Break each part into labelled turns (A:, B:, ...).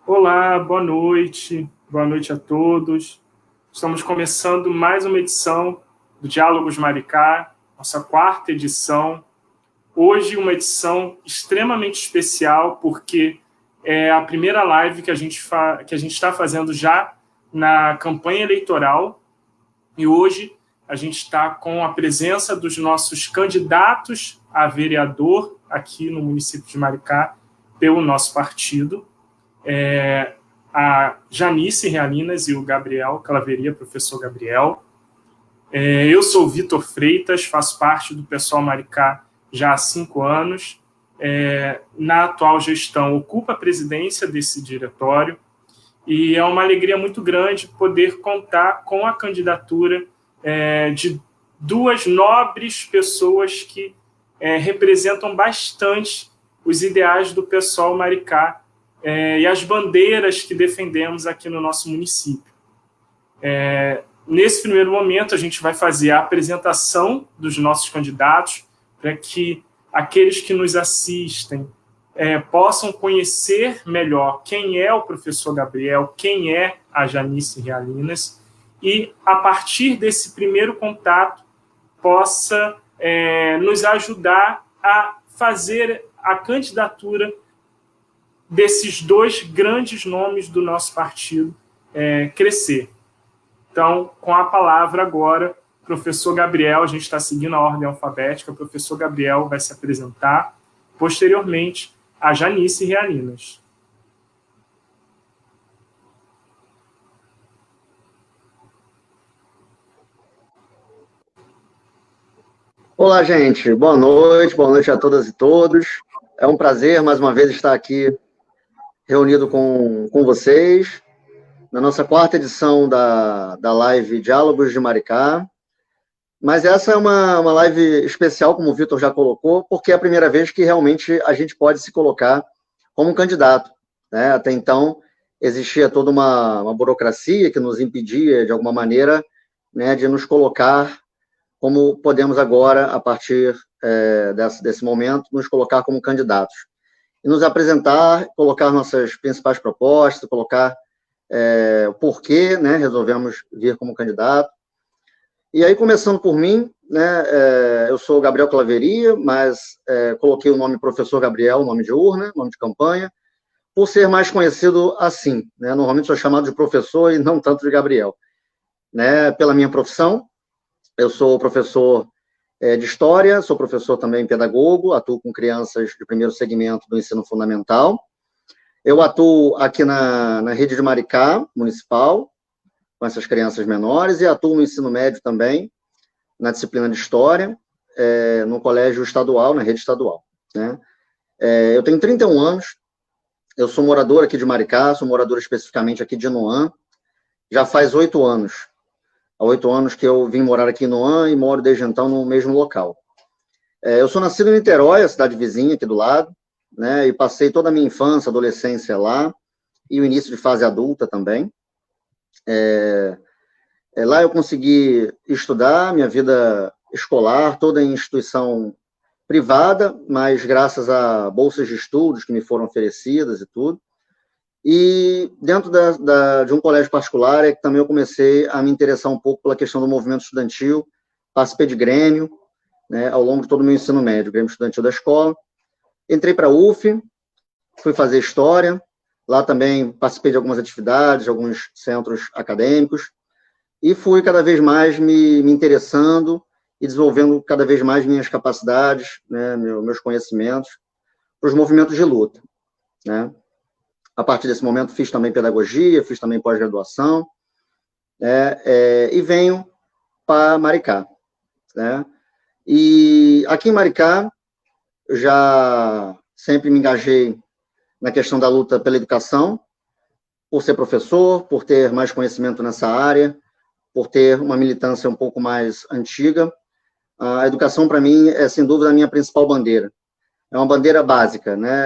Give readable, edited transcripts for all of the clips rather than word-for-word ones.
A: Olá, boa noite a todos. Estamos começando mais uma edição do Diálogos Maricá, nossa quarta edição. Hoje uma edição extremamente especial, porque é a primeira live que a gente está fazendo já na campanha eleitoral, e hoje a gente está com a presença dos nossos candidatos a vereador aqui no município de Maricá, pelo nosso partido. A Janice Realinas e o Gabriel Claveria, professor Gabriel. Eu sou o Vitor Freitas, faço parte do Pessoal Maricá já há 5 anos. Na atual gestão, ocupo a presidência desse diretório e é uma alegria muito grande poder contar com a candidatura de duas nobres pessoas que representam bastante os ideais do Pessoal Maricá e as bandeiras que defendemos aqui no nosso município. Nesse primeiro momento, a gente vai fazer a apresentação dos nossos candidatos para que aqueles que nos assistem possam conhecer melhor quem é o professor Gabriel, quem é a Janice Realinas, e, a partir desse primeiro contato, possa nos ajudar a fazer a candidatura desses dois grandes nomes do nosso partido crescer. Então, com a palavra agora, professor Gabriel, a gente está seguindo a ordem alfabética, o professor Gabriel vai se apresentar, posteriormente, a Janice Realinas.
B: Olá, gente. Boa noite a todas e todos. É um prazer, mais uma vez, estar aqui reunido com vocês, na nossa quarta edição da live Diálogos de Maricá. Mas essa é uma live especial, como o Vitor já colocou, porque é a primeira vez que realmente a gente pode se colocar como um candidato, né? Até então, existia toda uma burocracia que nos impedia, de alguma maneira, né, de nos colocar como podemos agora, a partir desse momento, nos colocar como candidatos. E nos apresentar, colocar nossas principais propostas, colocar o porquê, né, resolvemos vir como candidato. E aí, começando por mim, né, eu sou Gabriel Claveria, mas coloquei o nome Professor Gabriel, nome de urna, nome de campanha, por ser mais conhecido assim, né? Normalmente sou chamado de professor e não tanto de Gabriel, né? Pela minha profissão, eu sou professor de História, sou professor também pedagogo, atuo com crianças de primeiro segmento do ensino fundamental. Eu atuo aqui na rede de Maricá, municipal, com essas crianças menores, e atuo no ensino médio também, na disciplina de História, no colégio estadual, na rede estadual, né? Eu tenho 31 anos, eu sou morador aqui de Maricá, sou morador especificamente aqui de Noã, já faz 8 anos. Há 8 anos que eu vim morar aqui em Noã e moro desde então no mesmo local. Eu sou nascido em Niterói, a cidade vizinha aqui do lado, né, e passei toda a minha infância, adolescência lá, e o início de fase adulta também. Lá eu consegui estudar minha vida escolar, toda em instituição privada, mas graças a bolsas de estudos que me foram oferecidas e tudo. E dentro de um colégio particular é que também eu comecei a me interessar um pouco pela questão do movimento estudantil, participei de Grêmio, né, ao longo de todo o meu ensino médio, Grêmio Estudantil da escola. Entrei para a UF, fui fazer História, lá também participei de algumas atividades, de alguns centros acadêmicos, e fui cada vez mais me interessando e desenvolvendo cada vez mais minhas capacidades, né, meus conhecimentos, para os movimentos de luta, né. A partir desse momento, fiz também pedagogia, fiz também pós-graduação, e venho para Maricá, né? E aqui em Maricá, eu já sempre me engajei na questão da luta pela educação, por ser professor, por ter mais conhecimento nessa área, por ter uma militância um pouco mais antiga. A educação, para mim, é, sem dúvida, a minha principal bandeira. É uma bandeira básica, né?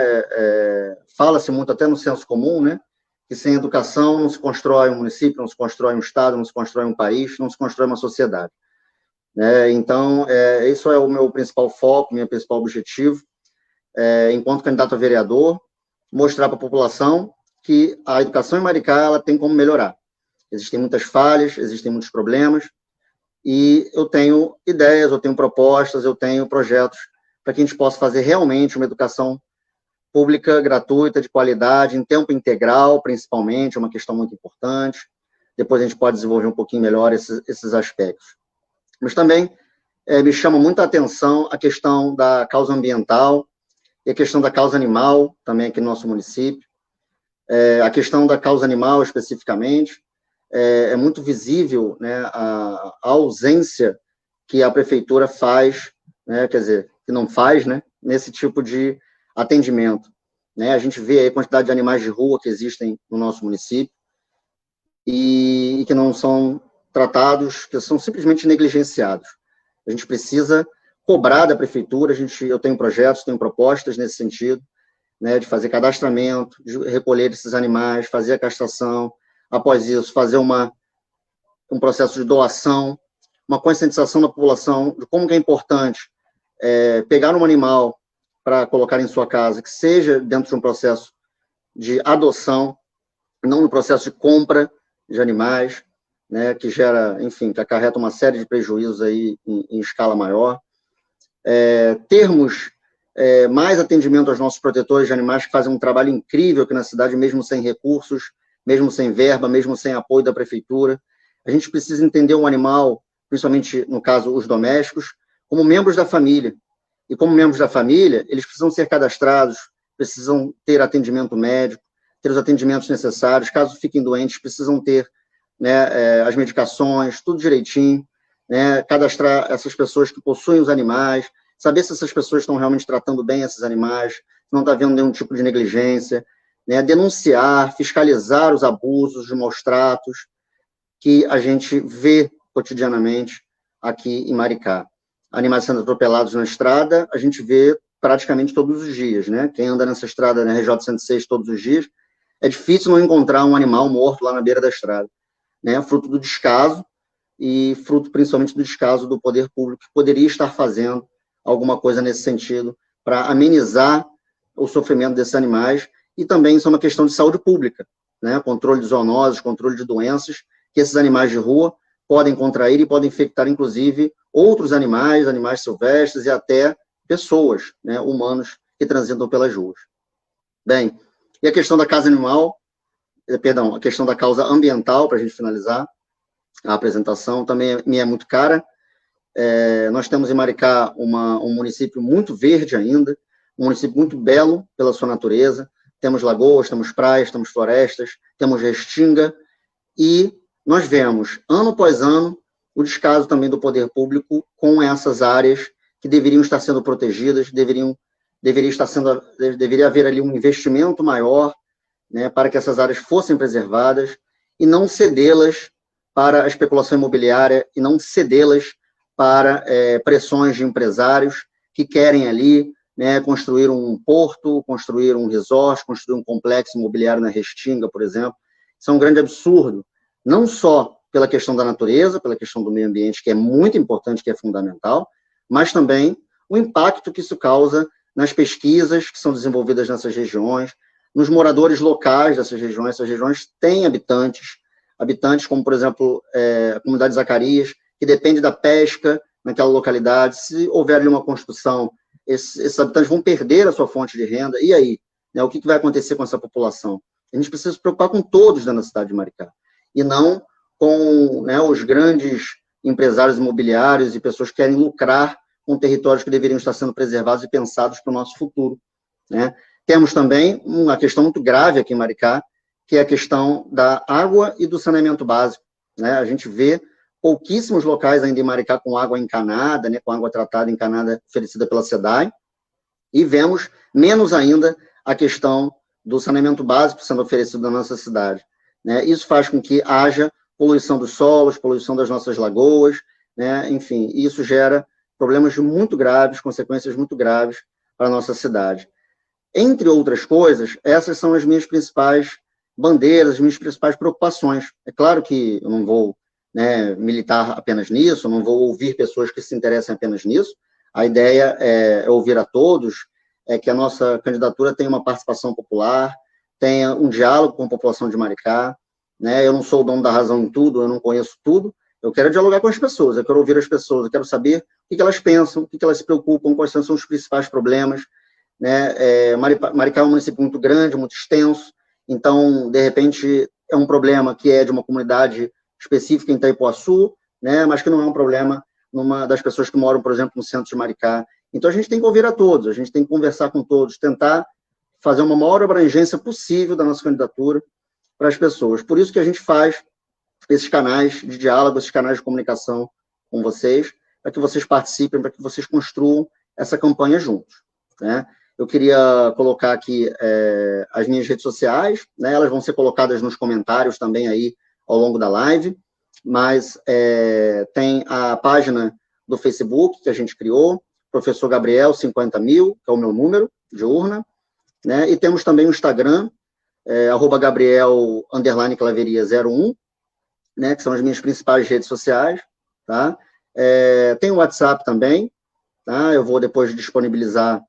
B: Fala-se muito, até no senso comum, né, que sem educação não se constrói um município, não se constrói um estado, não se constrói um país, não se constrói uma sociedade. Então, isso é o meu principal foco, meu principal objetivo, enquanto candidato a vereador, mostrar para a população que a educação em Maricá ela tem como melhorar. Existem muitas falhas, existem muitos problemas, e eu tenho ideias, eu tenho propostas, eu tenho projetos para que a gente possa fazer realmente uma educação pública, gratuita, de qualidade, em tempo integral, principalmente, é uma questão muito importante. Depois a gente pode desenvolver um pouquinho melhor esses aspectos. Mas também me chama muita atenção a questão da causa ambiental e a questão da causa animal, também aqui no nosso município. A questão da causa animal, especificamente, é muito visível, né, a ausência que a prefeitura faz, né, quer dizer, que não faz, né, nesse tipo de atendimento. Né? A gente vê aí a quantidade de animais de rua que existem no nosso município e que não são tratados, que são simplesmente negligenciados. A gente precisa cobrar da prefeitura, eu tenho projetos, tenho propostas nesse sentido, né, de fazer cadastramento, de recolher esses animais, fazer a castração, após isso, fazer um processo de doação, uma conscientização da população de como que é importante pegar um animal para colocar em sua casa, que seja dentro de um processo de adoção, não no processo de compra de animais, né, que gera, enfim, que acarreta uma série de prejuízos aí em escala maior. Termos mais atendimento aos nossos protetores de animais que fazem um trabalho incrível aqui na cidade, mesmo sem recursos, mesmo sem verba, mesmo sem apoio da prefeitura. A gente precisa entender o animal, principalmente, no caso, os domésticos, como membros da família. E como membros da família, eles precisam ser cadastrados, precisam ter atendimento médico, ter os atendimentos necessários, caso fiquem doentes, precisam ter, né, as medicações, tudo direitinho, né, cadastrar essas pessoas que possuem os animais, saber se essas pessoas estão realmente tratando bem esses animais, se não está havendo nenhum tipo de negligência, né, denunciar, fiscalizar os abusos, os maus-tratos que a gente vê cotidianamente aqui em Maricá. Animais sendo atropelados na estrada, a gente vê praticamente todos os dias, né? Quem anda nessa estrada, na RJ-106, todos os dias, é difícil não encontrar um animal morto lá na beira da estrada, né? Fruto do descaso e fruto principalmente do descaso do poder público, que poderia estar fazendo alguma coisa nesse sentido para amenizar o sofrimento desses animais. E também isso é uma questão de saúde pública, né? Controle de zoonoses, controle de doenças que esses animais de rua podem contrair e podem infectar, inclusive, outros animais, animais silvestres e até pessoas, né, humanos que transitam pelas ruas. Bem, e a questão da causa animal, a questão da causa ambiental, para a gente finalizar a apresentação, também me é muito cara. Nós temos em Maricá um município muito verde ainda, um município muito belo pela sua natureza. Temos lagoas, temos praias, temos florestas, temos restinga, e nós vemos, ano após ano, o descaso também do poder público com essas áreas que deveriam estar sendo protegidas, deveria haver ali um investimento maior, né, para que essas áreas fossem preservadas e não cedê-las para a especulação imobiliária e não cedê-las para pressões de empresários que querem ali, né, construir um porto, construir um resort, construir um complexo imobiliário na Restinga, por exemplo. Isso é um grande absurdo, não só pela questão da natureza, pela questão do meio ambiente, que é muito importante, que é fundamental, mas também o impacto que isso causa nas pesquisas que são desenvolvidas nessas regiões, nos moradores locais dessas regiões. Essas regiões têm habitantes como, por exemplo, a comunidade Zacarias, que depende da pesca naquela localidade. Se houver ali uma construção, esses habitantes vão perder a sua fonte de renda. E aí? Né, o que vai acontecer com essa população? A gente precisa se preocupar com todos dentro da cidade de Maricá, e não com, né, os grandes empresários imobiliários e pessoas que querem lucrar com territórios que deveriam estar sendo preservados e pensados para o nosso futuro. Né? Temos também uma questão muito grave aqui em Maricá, que é a questão da água e do saneamento básico. Né? A gente vê pouquíssimos locais ainda em Maricá com água encanada, né, com água tratada encanada oferecida pela SEDAI, e vemos menos ainda a questão do saneamento básico sendo oferecido na nossa cidade. Né? Isso faz com que haja poluição dos solos, poluição das nossas lagoas, né? Enfim, isso gera problemas muito graves, consequências muito graves para a nossa cidade. Entre outras coisas, essas são as minhas principais bandeiras, as minhas principais preocupações. É claro que eu não vou, né, militar apenas nisso, eu não vou ouvir pessoas que se interessem apenas nisso. A ideia é ouvir a todos, é que a nossa candidatura tenha uma participação popular, tenha um diálogo com a população de Maricá, né? Eu não sou o dono da razão em tudo, eu não conheço tudo, eu quero dialogar com as pessoas, eu quero ouvir as pessoas, eu quero saber o que elas pensam, o que elas se preocupam, quais são os principais problemas, né? Maricá é um município muito grande, muito extenso, então, de repente, é um problema que é de uma comunidade específica em Itaipuaçu, né? Mas que não é um problema numa das pessoas que moram, por exemplo, no centro de Maricá. Então, a gente tem que ouvir a todos, a gente tem que conversar com todos, tentar fazer uma maior abrangência possível da nossa candidatura para as pessoas. Por isso que a gente faz esses canais de diálogo, esses canais de comunicação com vocês, para que vocês participem, para que vocês construam essa campanha juntos, né? Eu queria colocar aqui as minhas redes sociais, né? Elas vão ser colocadas nos comentários também aí ao longo da live, mas tem a página do Facebook que a gente criou, Professor Gabriel 50.000, que é o meu número de urna, né? E temos também o Instagram, @Gabriel_Claveria01, né? Que são as minhas principais redes sociais, tá? Tem o WhatsApp também, tá? Eu vou depois disponibilizar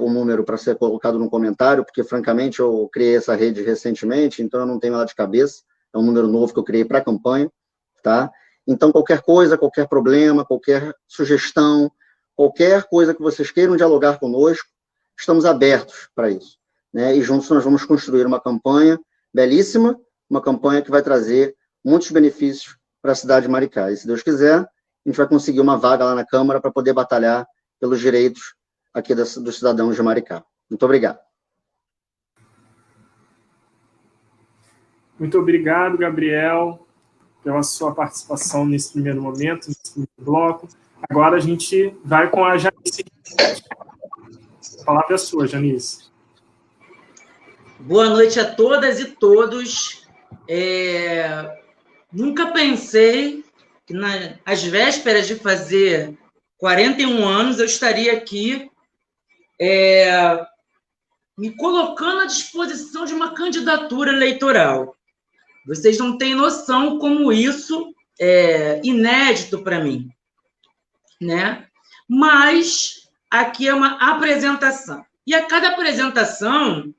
B: o número para ser colocado no comentário, porque, francamente, eu criei essa rede recentemente, então eu não tenho ela de cabeça, é um número novo que eu criei para a campanha, tá? Então, qualquer coisa, qualquer problema, qualquer sugestão, qualquer coisa que vocês queiram dialogar conosco, estamos abertos para isso, né? E juntos nós vamos construir uma campanha belíssima, uma campanha que vai trazer muitos benefícios para a cidade de Maricá. E, se Deus quiser, a gente vai conseguir uma vaga lá na Câmara para poder batalhar pelos direitos aqui dos cidadãos de Maricá. Muito obrigado.
A: Muito obrigado, Gabriel, pela sua participação nesse primeiro momento, nesse primeiro bloco. Agora a gente vai com a Janice. A palavra é sua, Janice.
C: Boa noite a todas e todos. Nunca pensei que, às vésperas de fazer 41 anos, eu estaria aqui me colocando à disposição de uma candidatura eleitoral. Vocês não têm noção como isso é inédito para mim, né? Mas aqui é uma apresentação. E a cada apresentação,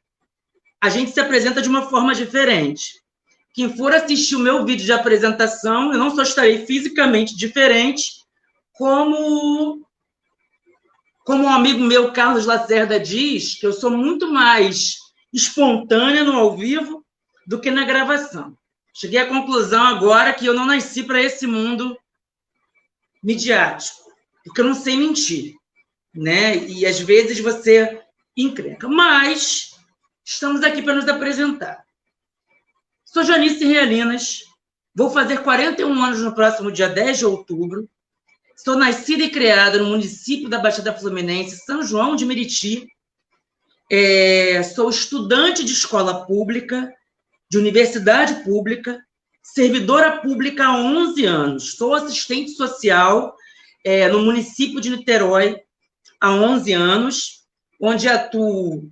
C: a gente se apresenta de uma forma diferente. Quem for assistir o meu vídeo de apresentação, eu não só estarei fisicamente diferente, como um amigo meu, Carlos Lacerda, diz, que eu sou muito mais espontânea no ao vivo do que na gravação. Cheguei à conclusão agora que eu não nasci para esse mundo midiático, porque eu não sei mentir, né? E, às vezes, você encrenca. Mas estamos aqui para nos apresentar. Sou Janice Realinas, vou fazer 41 anos no próximo dia 10 de outubro. Sou nascida e criada no município da Baixada Fluminense, São João de Meriti. Sou estudante de escola pública, de universidade pública, servidora pública há 11 anos. Sou assistente social no município de Niterói há 11 anos, onde atuo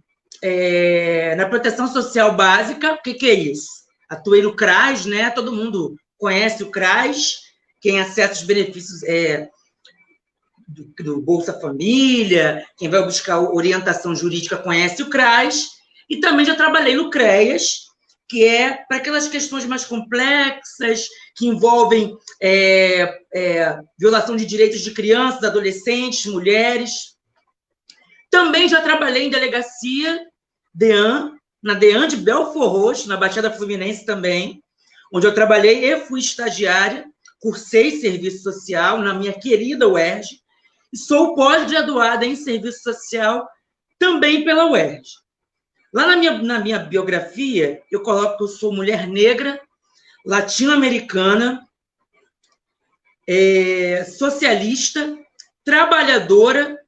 C: na proteção social básica. O que é isso? Atuei no CRAS, né? Todo mundo conhece o CRAS, quem acessa os benefícios do Bolsa Família, quem vai buscar orientação jurídica conhece o CRAS, e também já trabalhei no CREAS, que é para aquelas questões mais complexas, que envolvem violação de direitos de crianças, adolescentes, mulheres. Também já trabalhei em delegacia, DEAN, na DEAN de Belford Roxo, na Baixada Fluminense também, onde eu trabalhei e fui estagiária, cursei serviço social na minha querida UERJ, e sou pós-graduada em serviço social também pela UERJ. Lá na minha biografia, eu coloco que eu sou mulher negra, latino-americana, socialista, trabalhadora.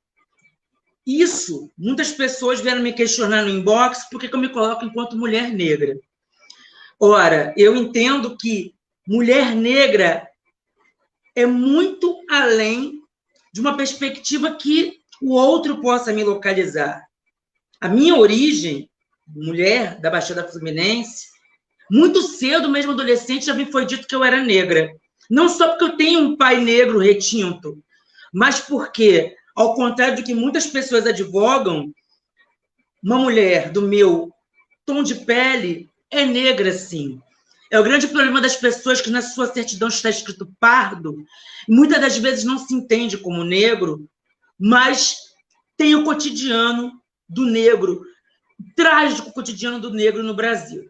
C: Isso, muitas pessoas vieram me questionar no inbox por que eu me coloco enquanto mulher negra. Ora, eu entendo que mulher negra é muito além de uma perspectiva que o outro possa me localizar. A minha origem, mulher da Baixada Fluminense, muito cedo, mesmo adolescente, já me foi dito que eu era negra. Não só porque eu tenho um pai negro retinto, mas porque, ao contrário do que muitas pessoas advogam, uma mulher do meu tom de pele é negra, sim. É o grande problema das pessoas que na sua certidão está escrito pardo, muitas das vezes não se entende como negro, mas tem o cotidiano do negro, trágico cotidiano do negro no Brasil.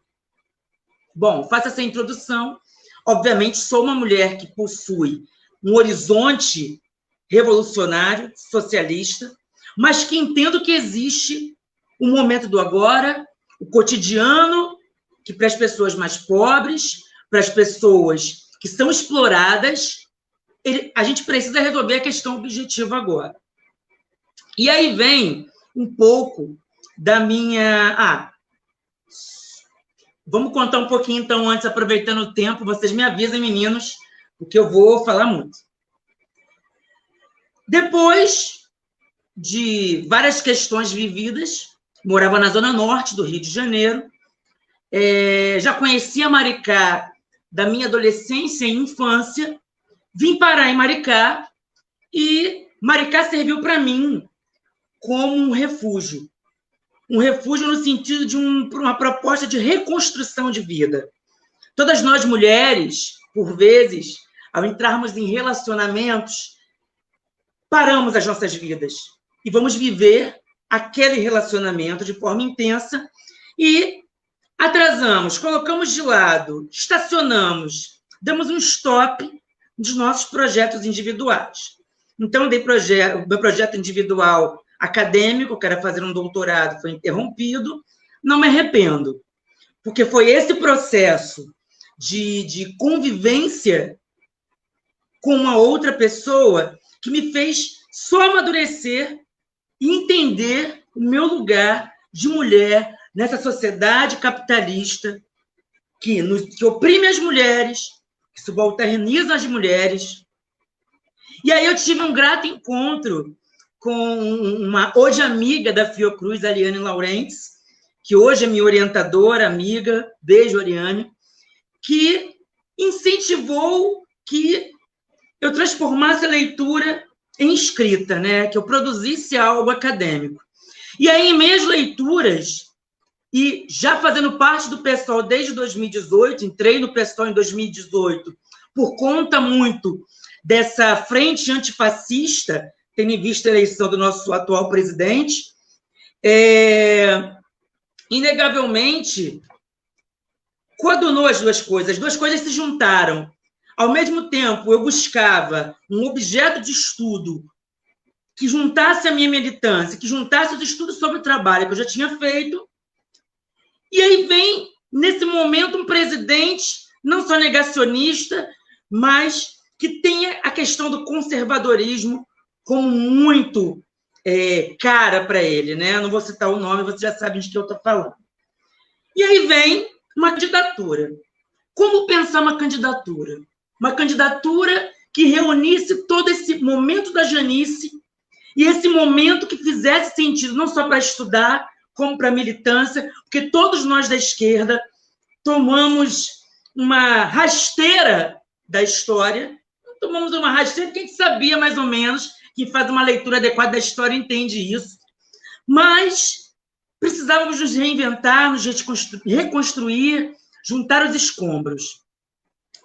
C: Bom, faço essa introdução. Obviamente, sou uma mulher que possui um horizonte revolucionário, socialista, mas que entendo que existe o momento do agora, o cotidiano, que para as pessoas mais pobres, para as pessoas que são exploradas, a gente precisa resolver a questão objetiva agora. E aí vem um pouco da minha... vamos contar um pouquinho, então, antes, aproveitando o tempo. Vocês me avisem, meninos, porque eu vou falar muito. Depois de várias questões vividas, morava na Zona Norte do Rio de Janeiro, já conhecia Maricá da minha adolescência e infância, vim parar em Maricá, e Maricá serviu para mim como um refúgio no sentido de uma proposta de reconstrução de vida. Todas nós, mulheres, por vezes, ao entrarmos em relacionamentos, paramos as nossas vidas e vamos viver aquele relacionamento de forma intensa e atrasamos, colocamos de lado, estacionamos, damos um stop dos nossos projetos individuais. Então, meu projeto individual acadêmico, que era fazer um doutorado, foi interrompido. Não me arrependo, porque foi esse processo de convivência com uma outra pessoa que me fez só amadurecer e entender o meu lugar de mulher nessa sociedade capitalista que oprime as mulheres, que subalterniza as mulheres. E aí eu tive um grato encontro com uma hoje amiga da Fiocruz, Ariane Laurentes, que hoje é minha orientadora, amiga, beijo, Ariane, que incentivou que eu transformasse a leitura em escrita, né? Que eu produzisse algo acadêmico. E aí, em meias leituras, e já fazendo parte do PSOL desde 2018, entrei no PSOL em 2018, por conta muito dessa frente antifascista, tendo em vista a eleição do nosso atual presidente, inegavelmente, coadunou as duas coisas se juntaram. Ao mesmo tempo, eu buscava um objeto de estudo que juntasse a minha militância, que juntasse os estudos sobre o trabalho que eu já tinha feito, e aí vem, nesse momento, um presidente não só negacionista, mas que tenha a questão do conservadorismo como muito cara para ele, né? Eu não vou citar o nome, vocês já sabem de que eu estou falando. E aí vem uma candidatura. Como pensar uma candidatura? Uma candidatura que reunisse todo esse momento da Janice e esse momento que fizesse sentido não só para estudar, como para a militância, porque todos nós da esquerda tomamos uma rasteira da história, tomamos uma rasteira que a gente sabia mais ou menos, que faz uma leitura adequada da história entende isso, mas precisávamos nos reinventar, nos reconstruir, juntar os escombros.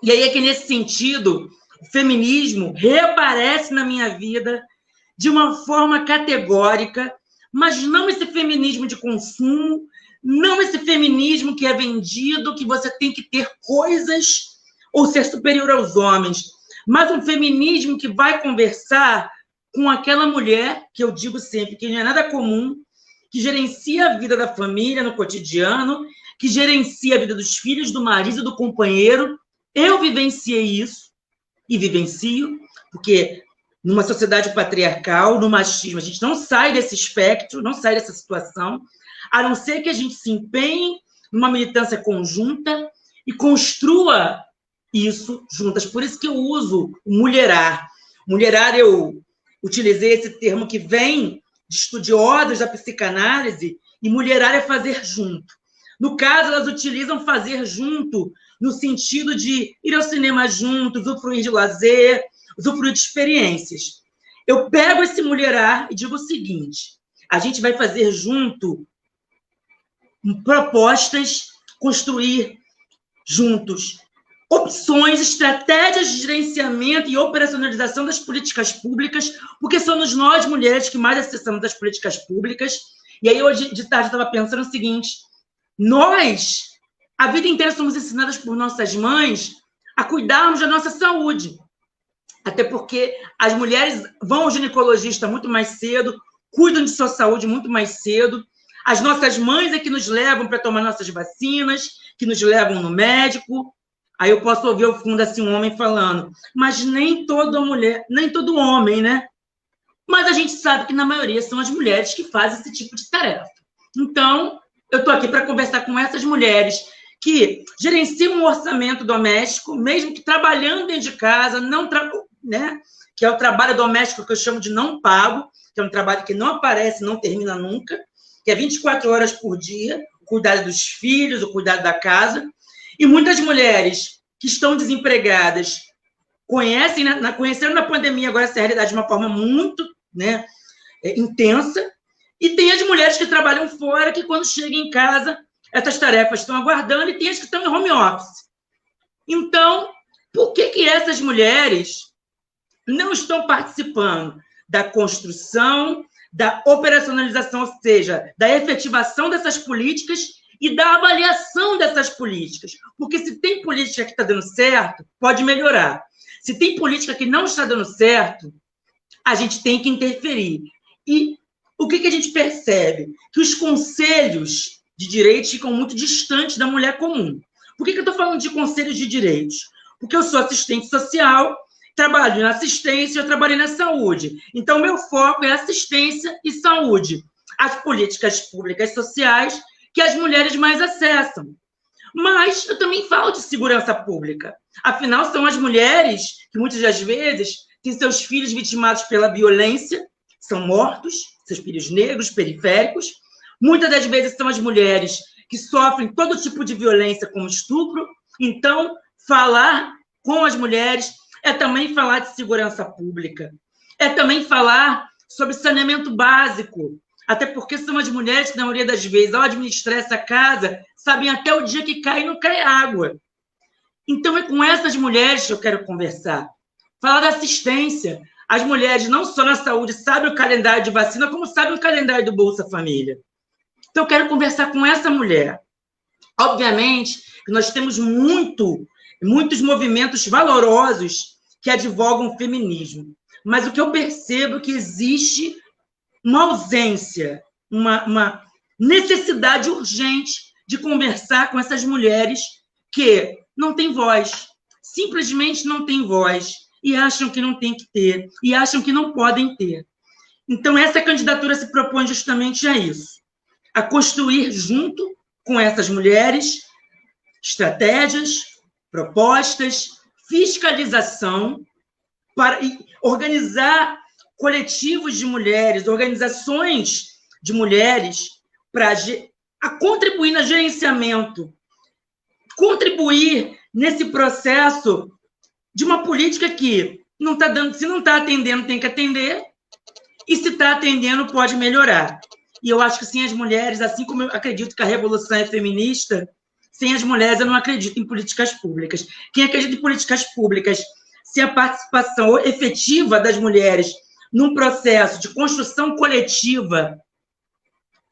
C: E aí é que, nesse sentido, o feminismo reaparece na minha vida de uma forma categórica, mas não esse feminismo de consumo, não esse feminismo que é vendido, que você tem que ter coisas ou ser superior aos homens, mas um feminismo que vai conversar com aquela mulher, que eu digo sempre, que não é nada comum, que gerencia a vida da família no cotidiano, que gerencia a vida dos filhos, do marido, do companheiro. Eu vivenciei isso, e vivencio, porque numa sociedade patriarcal, no machismo, a gente não sai desse espectro, não sai dessa situação, a não ser que a gente se empenhe numa militância conjunta e construa isso juntas. Por isso que eu uso o mulherar. Mulherar, eu utilizei esse termo que vem de estudiosos da psicanálise, e mulherar é fazer junto. No caso, elas utilizam fazer junto no sentido de ir ao cinema junto, usufruir de lazer, usufruir de experiências. Eu pego esse mulherar e digo o seguinte: a gente vai fazer junto propostas, construir juntos opções, estratégias de gerenciamento e operacionalização das políticas públicas, porque somos nós, mulheres, que mais acessamos as políticas públicas. E aí, hoje de tarde, eu estava pensando o seguinte: nós, a vida inteira, somos ensinadas por nossas mães a cuidarmos da nossa saúde. Até porque as mulheres vão ao ginecologista muito mais cedo, cuidam de sua saúde muito mais cedo. As nossas mães é que nos levam para tomar nossas vacinas, que nos levam no médico. Aí eu posso ouvir ao fundo assim um homem falando, mas nem toda mulher, nem todo homem, né? Mas a gente sabe que na maioria são as mulheres que fazem esse tipo de tarefa. Então, eu estou aqui para conversar com essas mulheres que gerenciam um orçamento doméstico, mesmo que trabalhando dentro de casa, né? Que é o trabalho doméstico que eu chamo de não pago, que é um trabalho que não aparece, não termina nunca, que é 24 horas por dia, o cuidado dos filhos, o cuidado da casa. E muitas mulheres que estão desempregadas conheceram na pandemia agora essa realidade de uma forma muito, né, intensa, e tem as mulheres que trabalham fora, que quando chegam em casa, essas tarefas estão aguardando, e tem as que estão em home office. Então, por que essas mulheres não estão participando da construção, da operacionalização, ou seja, da efetivação dessas políticas e da avaliação dessas políticas? Porque se tem política que está dando certo, pode melhorar. Se tem política que não está dando certo, a gente tem que interferir. E o que a gente percebe? Que os conselhos de direitos ficam muito distantes da mulher comum. Por que eu estou falando de conselhos de direitos? Porque eu sou assistente social, trabalho na assistência, eu trabalhei na saúde. Então, meu foco é assistência e saúde. As políticas públicas sociais que as mulheres mais acessam. Mas eu também falo de segurança pública. Afinal, são as mulheres que, muitas das vezes, têm seus filhos vitimados pela violência, são mortos, seus filhos negros, periféricos. Muitas das vezes são as mulheres que sofrem todo tipo de violência, como estupro. Então, falar com as mulheres é também falar de segurança pública. É também falar sobre saneamento básico. Até porque são as mulheres que, na maioria das vezes, ao administrar essa casa, sabem até o dia que cai e não cai água. Então, é com essas mulheres que eu quero conversar. Falar da assistência. As mulheres, não só na saúde, sabem o calendário de vacina, como sabem o calendário do Bolsa Família. Então, eu quero conversar com essa mulher. Obviamente, nós temos muitos movimentos valorosos que advogam o feminismo. Mas o que eu percebo é que existe uma ausência, uma necessidade urgente de conversar com essas mulheres que não têm voz, simplesmente não têm voz, e acham que não tem que ter, e acham que não podem ter. Então, essa candidatura se propõe justamente a isso, a construir junto com essas mulheres estratégias, propostas, fiscalização, para organizar coletivos de mulheres, organizações de mulheres, para contribuir no gerenciamento, contribuir nesse processo de uma política que não está dando, se não está atendendo, tem que atender, e se está atendendo, pode melhorar. E eu acho que sem as mulheres, assim como eu acredito que a revolução é feminista, sem as mulheres eu não acredito em políticas públicas. Quem acredita em políticas públicas, sem a participação efetiva das mulheres num processo de construção coletiva,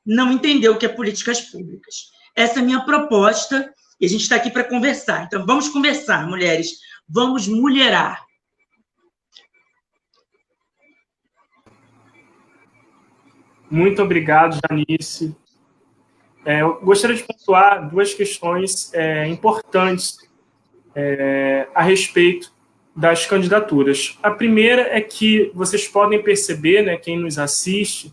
C: não entendeu o que é políticas públicas. Essa é a minha proposta, e a gente está aqui para conversar. Então, vamos conversar, mulheres. Vamos mulherar.
A: Muito obrigado, Janice. Eu gostaria de pontuar duas questões importantes a respeito das candidaturas. A primeira é que vocês podem perceber, né, quem nos assiste,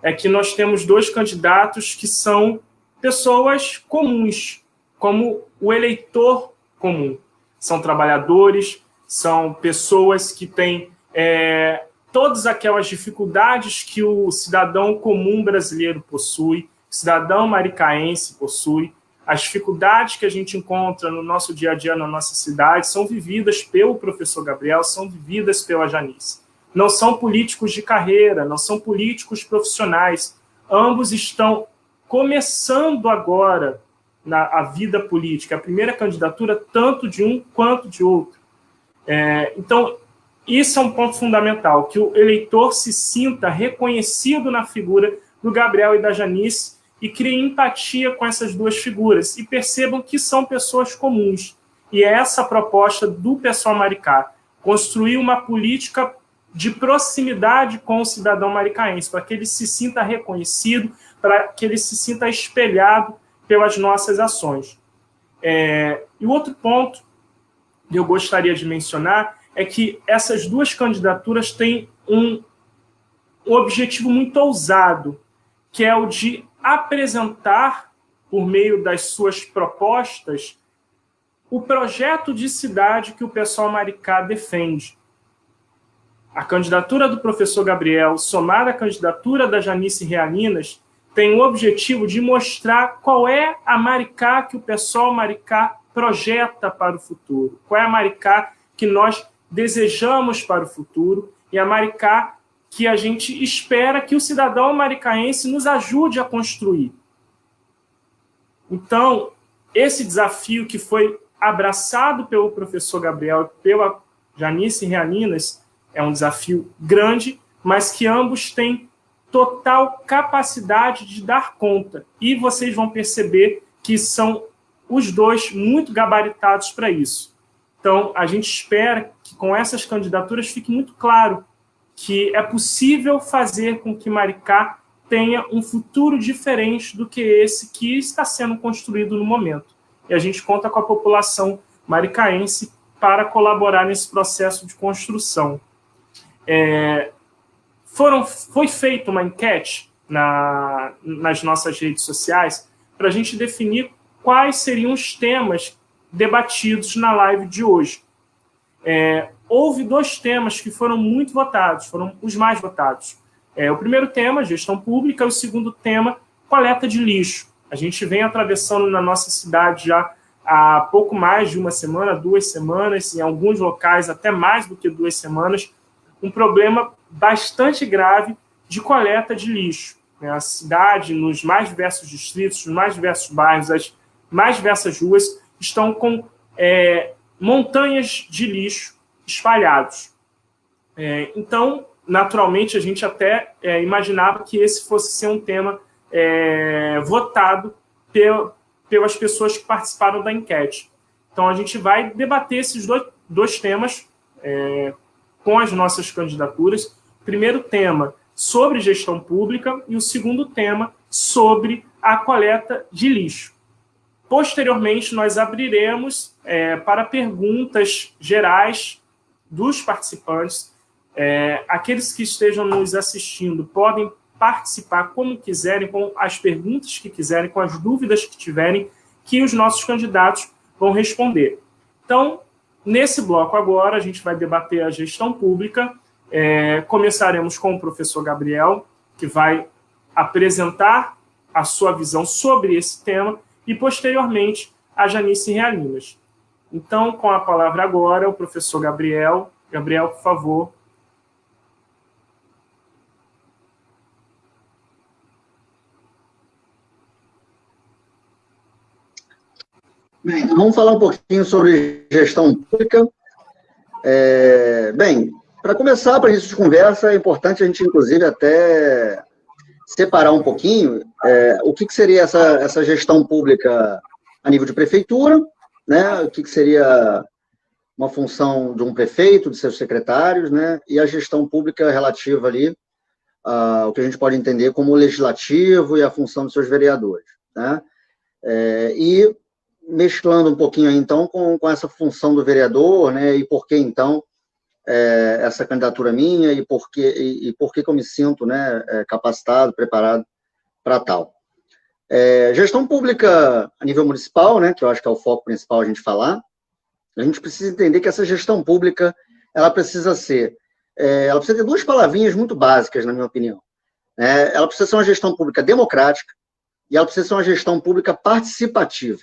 A: é que nós temos dois candidatos que são pessoas comuns, como o eleitor comum. São trabalhadores, são pessoas que têm todas aquelas dificuldades que o cidadão comum brasileiro possui, o cidadão maricaense possui. As dificuldades que a gente encontra no nosso dia a dia, na nossa cidade, são vividas pelo professor Gabriel, são vividas pela Janice. Não são políticos de carreira, não são políticos profissionais. Ambos estão começando agora a vida política, a primeira candidatura, tanto de um quanto de outro. Então, isso é um ponto fundamental, que o eleitor se sinta reconhecido na figura do Gabriel e da Janice e crie empatia com essas duas figuras e percebam que são pessoas comuns. E é essa a proposta do Pessoal Maricá, construir uma política de proximidade com o cidadão maricaense, para que ele se sinta reconhecido, para que ele se sinta espelhado pelas nossas ações. E o outro ponto que eu gostaria de mencionar é que essas duas candidaturas têm um objetivo muito ousado, que é o de apresentar, por meio das suas propostas, o projeto de cidade que o Pessoal Maricá defende. A candidatura do professor Gabriel, somada à candidatura da Janice Realinas, tem o objetivo de mostrar qual é a Maricá que o Pessoal Maricá projeta para o futuro, qual é a Maricá que nós desejamos para o futuro e a Maricá que a gente espera que o cidadão maricaense nos ajude a construir. Então, esse desafio que foi abraçado pelo professor Gabriel e pela Janice Realinas é um desafio grande, mas que ambos têm total capacidade de dar conta. E vocês vão perceber que são os dois muito gabaritados para isso. Então, a gente espera que com essas candidaturas fique muito claro que é possível fazer com que Maricá tenha um futuro diferente do que esse que está sendo construído no momento. E a gente conta com a população maricaense para colaborar nesse processo de construção. Foi feita uma enquete nas nossas redes sociais para a gente definir quais seriam os temas debatidos na live de hoje. Houve 2 temas que foram muito votados, foram os mais votados. O primeiro tema, gestão pública, e o segundo tema, coleta de lixo. A gente vem atravessando na nossa cidade já há pouco mais de uma semana, 2 semanas, em alguns locais até mais do que 2 semanas, um problema bastante grave de coleta de lixo. A cidade, nos mais diversos distritos, nos mais diversos bairros, as mais diversas ruas, estão com montanhas de lixo espalhados. Então, naturalmente, a gente até imaginava que esse fosse ser um tema votado pelas pessoas que participaram da enquete. Então, a gente vai debater esses dois temas com as nossas candidaturas. O primeiro tema sobre gestão pública e o segundo tema sobre a coleta de lixo. Posteriormente, nós abriremos para perguntas gerais dos participantes. Aqueles que estejam nos assistindo podem participar como quiserem, com as perguntas que quiserem, com as dúvidas que tiverem, que os nossos candidatos vão responder. Então, nesse bloco agora, a gente vai debater a gestão pública. Começaremos com o professor Gabriel, que vai apresentar a sua visão sobre esse tema, e, posteriormente, a Janice Realinas. Então, com a palavra agora, o professor Gabriel. Gabriel, por favor.
B: Bem, vamos falar um pouquinho sobre gestão pública. Bem, para começar, para início de conversa, é importante a gente, inclusive, até separar um pouquinho o que seria essa gestão pública a nível de prefeitura, né? O que seria uma função de um prefeito, de seus secretários, né? E a gestão pública relativa ali ao que a gente pode entender como o legislativo e a função dos seus vereadores, né? E mesclando um pouquinho aí, então, com essa função do vereador, né? E por que, então, essa candidatura minha e por que eu me sinto, né, capacitado, preparado para tal. Gestão pública a nível municipal, né, que eu acho que é o foco principal a gente falar, a gente precisa entender que essa gestão pública, ela precisa ter 2 palavrinhas muito básicas, na minha opinião. Ela precisa ser uma gestão pública democrática e ela precisa ser uma gestão pública participativa.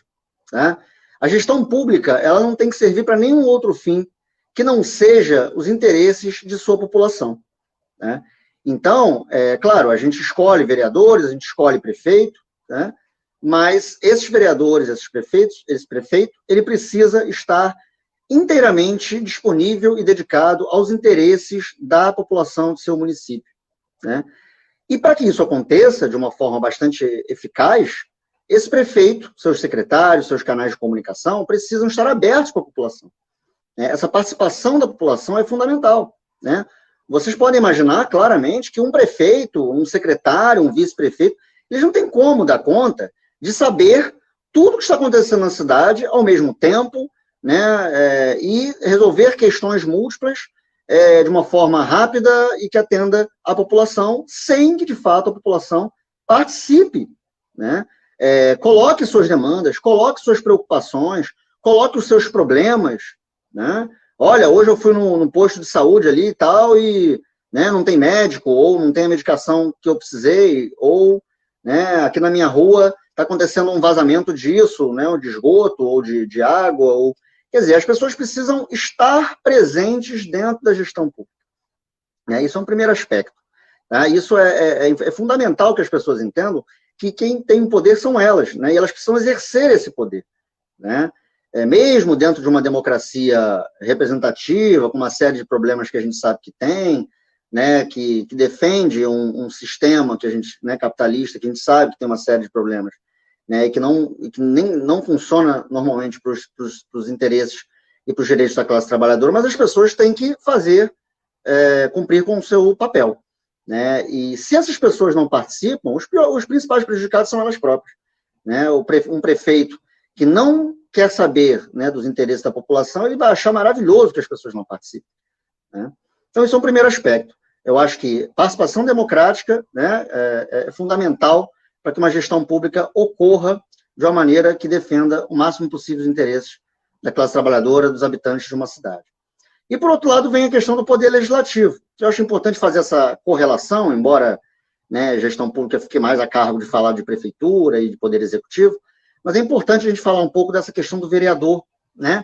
B: Tá? A gestão pública, ela não tem que servir para nenhum outro fim que não seja os interesses de sua população. Né? Então, claro, a gente escolhe vereadores, a gente escolhe prefeito, né? Mas esses vereadores, esse prefeito, ele precisa estar inteiramente disponível e dedicado aos interesses da população do seu município, né? E para que isso aconteça de uma forma bastante eficaz, esse prefeito, seus secretários, seus canais de comunicação precisam estar abertos para a população, né? Essa participação da população é fundamental, né? Vocês podem imaginar claramente que um prefeito, um secretário, um vice-prefeito, eles não têm como dar conta de saber tudo que está acontecendo na cidade ao mesmo tempo, né, e resolver questões múltiplas de uma forma rápida e que atenda a população, sem que, de fato, a população participe, né? Coloque suas demandas, coloque suas preocupações, coloque os seus problemas, né? Olha, hoje eu fui num posto de saúde ali e tal, e, né, não tem médico, ou não tem a medicação que eu precisei, ou, né, aqui na minha rua está acontecendo um vazamento disso, né, de esgoto, ou de água, ou... Quer dizer, as pessoas precisam estar presentes dentro da gestão pública, né? Isso é um primeiro aspecto, tá? Isso é fundamental que as pessoas entendam que quem tem o poder são elas, né? E elas precisam exercer esse poder, né? Mesmo dentro de uma democracia representativa, com uma série de problemas que a gente sabe que tem, né, que defende um sistema que a gente, né, capitalista, que a gente sabe que tem uma série de problemas, né, e que não funciona normalmente para os interesses e para os direitos da classe trabalhadora, mas as pessoas têm que cumprir com o seu papel, né? E se essas pessoas não participam, os principais prejudicados são elas próprias, né? Um prefeito que não quer saber, né, dos interesses da população, ele vai achar maravilhoso que as pessoas não participem, né? Então, esse é um primeiro aspecto. Eu acho que participação democrática, né, é fundamental para que uma gestão pública ocorra de uma maneira que defenda o máximo possível os interesses da classe trabalhadora, dos habitantes de uma cidade. E, por outro lado, vem a questão do poder legislativo. Eu acho importante fazer essa correlação, embora, né, a gestão pública fique mais a cargo de falar de prefeitura e de poder executivo, mas é importante a gente falar um pouco dessa questão do vereador, né,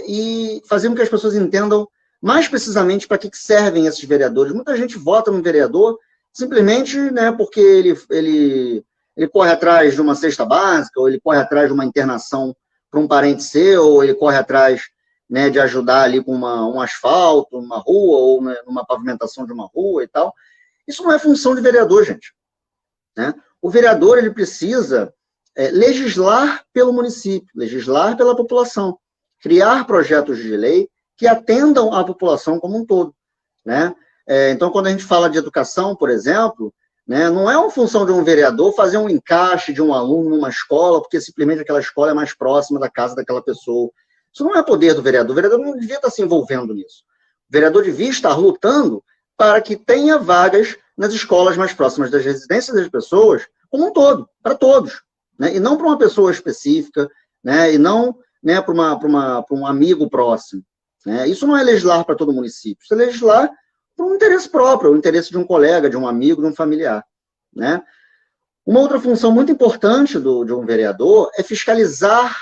B: e fazer com que as pessoas entendam mais precisamente para que servem esses vereadores. Muita gente vota num vereador simplesmente, né, porque ele corre atrás de uma cesta básica, ou ele corre atrás de uma internação para um parente seu, ou ele corre atrás, né, de ajudar ali com um asfalto, uma rua, ou, né, numa pavimentação de uma rua e tal. Isso não é função de vereador, gente, né? O vereador, ele precisa legislar pelo município, legislar pela população, criar projetos de lei que atendam a população como um todo, né? Então, quando a gente fala de educação, por exemplo, né, não é uma função de um vereador fazer um encaixe de um aluno numa escola, porque simplesmente aquela escola é mais próxima da casa daquela pessoa. Isso não é poder do vereador. O vereador não devia estar se envolvendo nisso. O vereador devia estar lutando para que tenha vagas nas escolas mais próximas das residências das pessoas, como um todo, para todos, né? E não para uma pessoa específica, né? E não, né, para um amigo próximo, né? Isso não é legislar para todo o município. Isso é legislar por um interesse próprio, o interesse de um colega, de um amigo, de um familiar, né? Uma outra função muito importante de um vereador é fiscalizar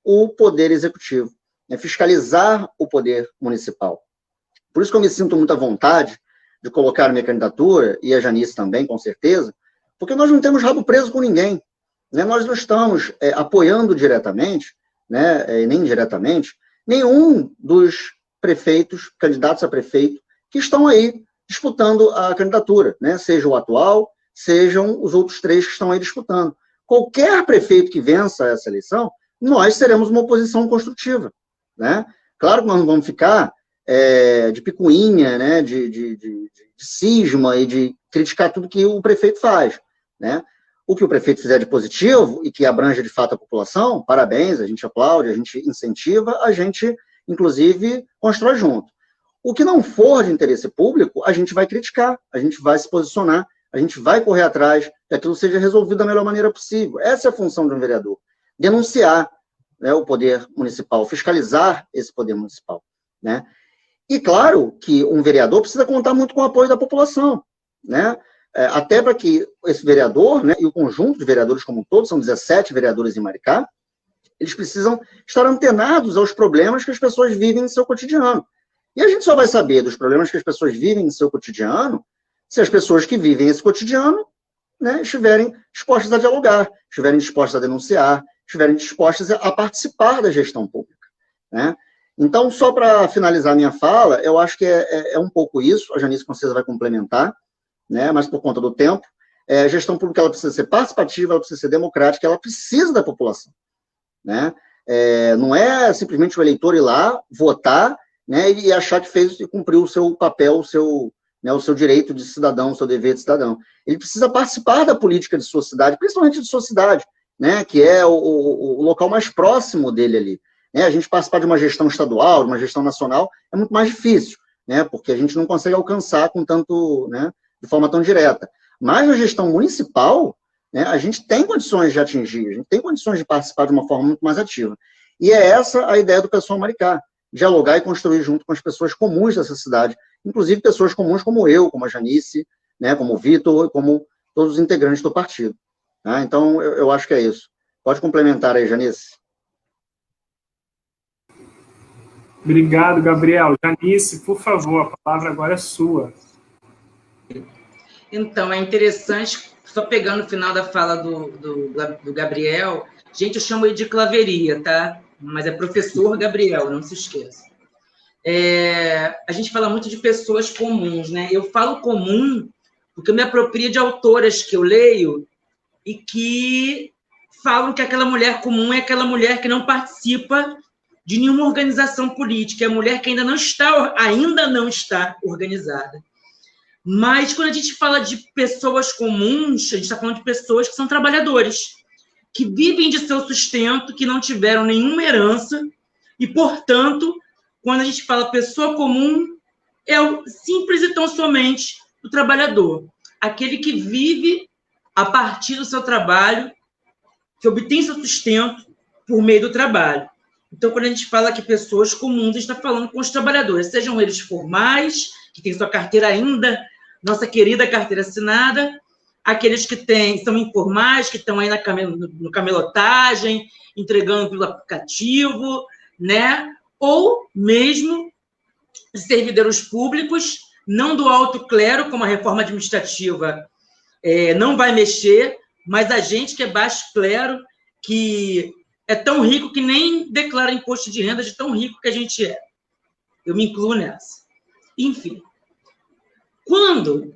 B: o poder executivo, né? Fiscalizar o poder municipal. Por isso que eu me sinto muita vontade de colocar a minha candidatura, e a Janice também, com certeza, porque nós não temos rabo preso com ninguém, né? Nós não estamos apoiando diretamente, né, nem indiretamente, nenhum dos prefeitos, candidatos a prefeito, que estão aí disputando a candidatura, né? Seja o atual, sejam os outros 3 que estão aí disputando. Qualquer prefeito que vença essa eleição, nós seremos uma oposição construtiva, né? Claro que nós não vamos ficar de picuinha, né? de cisma e de criticar tudo que o prefeito faz, né? O que o prefeito fizer de positivo e que abranja de fato a população, parabéns, a gente aplaude, a gente incentiva, a gente, inclusive, constrói junto. O que não for de interesse público, a gente vai criticar, a gente vai se posicionar, a gente vai correr atrás que aquilo seja resolvido da melhor maneira possível. Essa é a função de um vereador. Denunciar, né, o poder municipal, fiscalizar esse poder municipal, né? E claro que um vereador precisa contar muito com o apoio da população, né? Até para que esse vereador, né, e o conjunto de vereadores como um todo, são 17 vereadores em Maricá, eles precisam estar antenados aos problemas que as pessoas vivem em seu cotidiano. E a gente só vai saber dos problemas que as pessoas vivem em seu cotidiano se as pessoas que vivem esse cotidiano né, estiverem dispostas a dialogar, estiverem dispostas a denunciar, estiverem dispostas a participar da gestão pública, né? Então, só para finalizar minha fala, eu acho que é um pouco isso, a Janice com certeza vai complementar, né, mas por conta do tempo, a gestão pública ela precisa ser participativa, ela precisa ser democrática, ela precisa da população, né? Não é simplesmente o eleitor ir lá, votar, né, e achar que fez e cumpriu o seu papel, o seu direito de cidadão, o seu dever de cidadão. Ele precisa participar da política de sua cidade, principalmente de sua cidade, né, que é o local mais próximo dele ali. Né? A gente participar de uma gestão estadual, de uma gestão nacional, é muito mais difícil, né, porque a gente não consegue alcançar com tanto, né, de forma tão direta. Mas na gestão municipal, né, a gente tem condições de atingir, a gente tem condições de participar de uma forma muito mais ativa. E é essa a ideia do Pessoal Maricá, dialogar e construir junto com as pessoas comuns dessa cidade, inclusive pessoas comuns como eu, como a Janice, né, como o Vitor, como todos os integrantes do partido. Tá? Então, eu acho que é isso. Pode complementar aí, Janice.
A: Obrigado, Gabriel. Janice, por favor, a palavra agora é sua.
C: Então, é interessante, só pegando o final da fala do Gabriel, gente, eu chamo ele de Claveria, tá? Mas é professor Gabriel, não se esqueça. A gente fala muito de pessoas comuns, né? Eu falo comum porque eu me aproprio de autoras que eu leio e que falam que aquela mulher comum é aquela mulher que não participa de nenhuma organização política, é a mulher que ainda não está organizada. Mas, quando a gente fala de pessoas comuns, a gente está falando de pessoas que são trabalhadores, que vivem de seu sustento, que não tiveram nenhuma herança, e, portanto, quando a gente fala pessoa comum, é o simples e tão somente o trabalhador, aquele que vive a partir do seu trabalho, que obtém seu sustento por meio do trabalho. Então, quando a gente fala que pessoas comuns, a gente está falando com os trabalhadores, sejam eles formais, que têm sua carteira ainda, nossa querida carteira assinada, aqueles que são informais, que estão aí no camelotagem, entregando pelo aplicativo, né? Ou mesmo servidores públicos, não do alto clero, como a reforma administrativa não vai mexer, mas a gente que é baixo clero, que é tão rico que nem declara imposto de renda de tão rico que a gente é. Eu me incluo nessa. Enfim, quando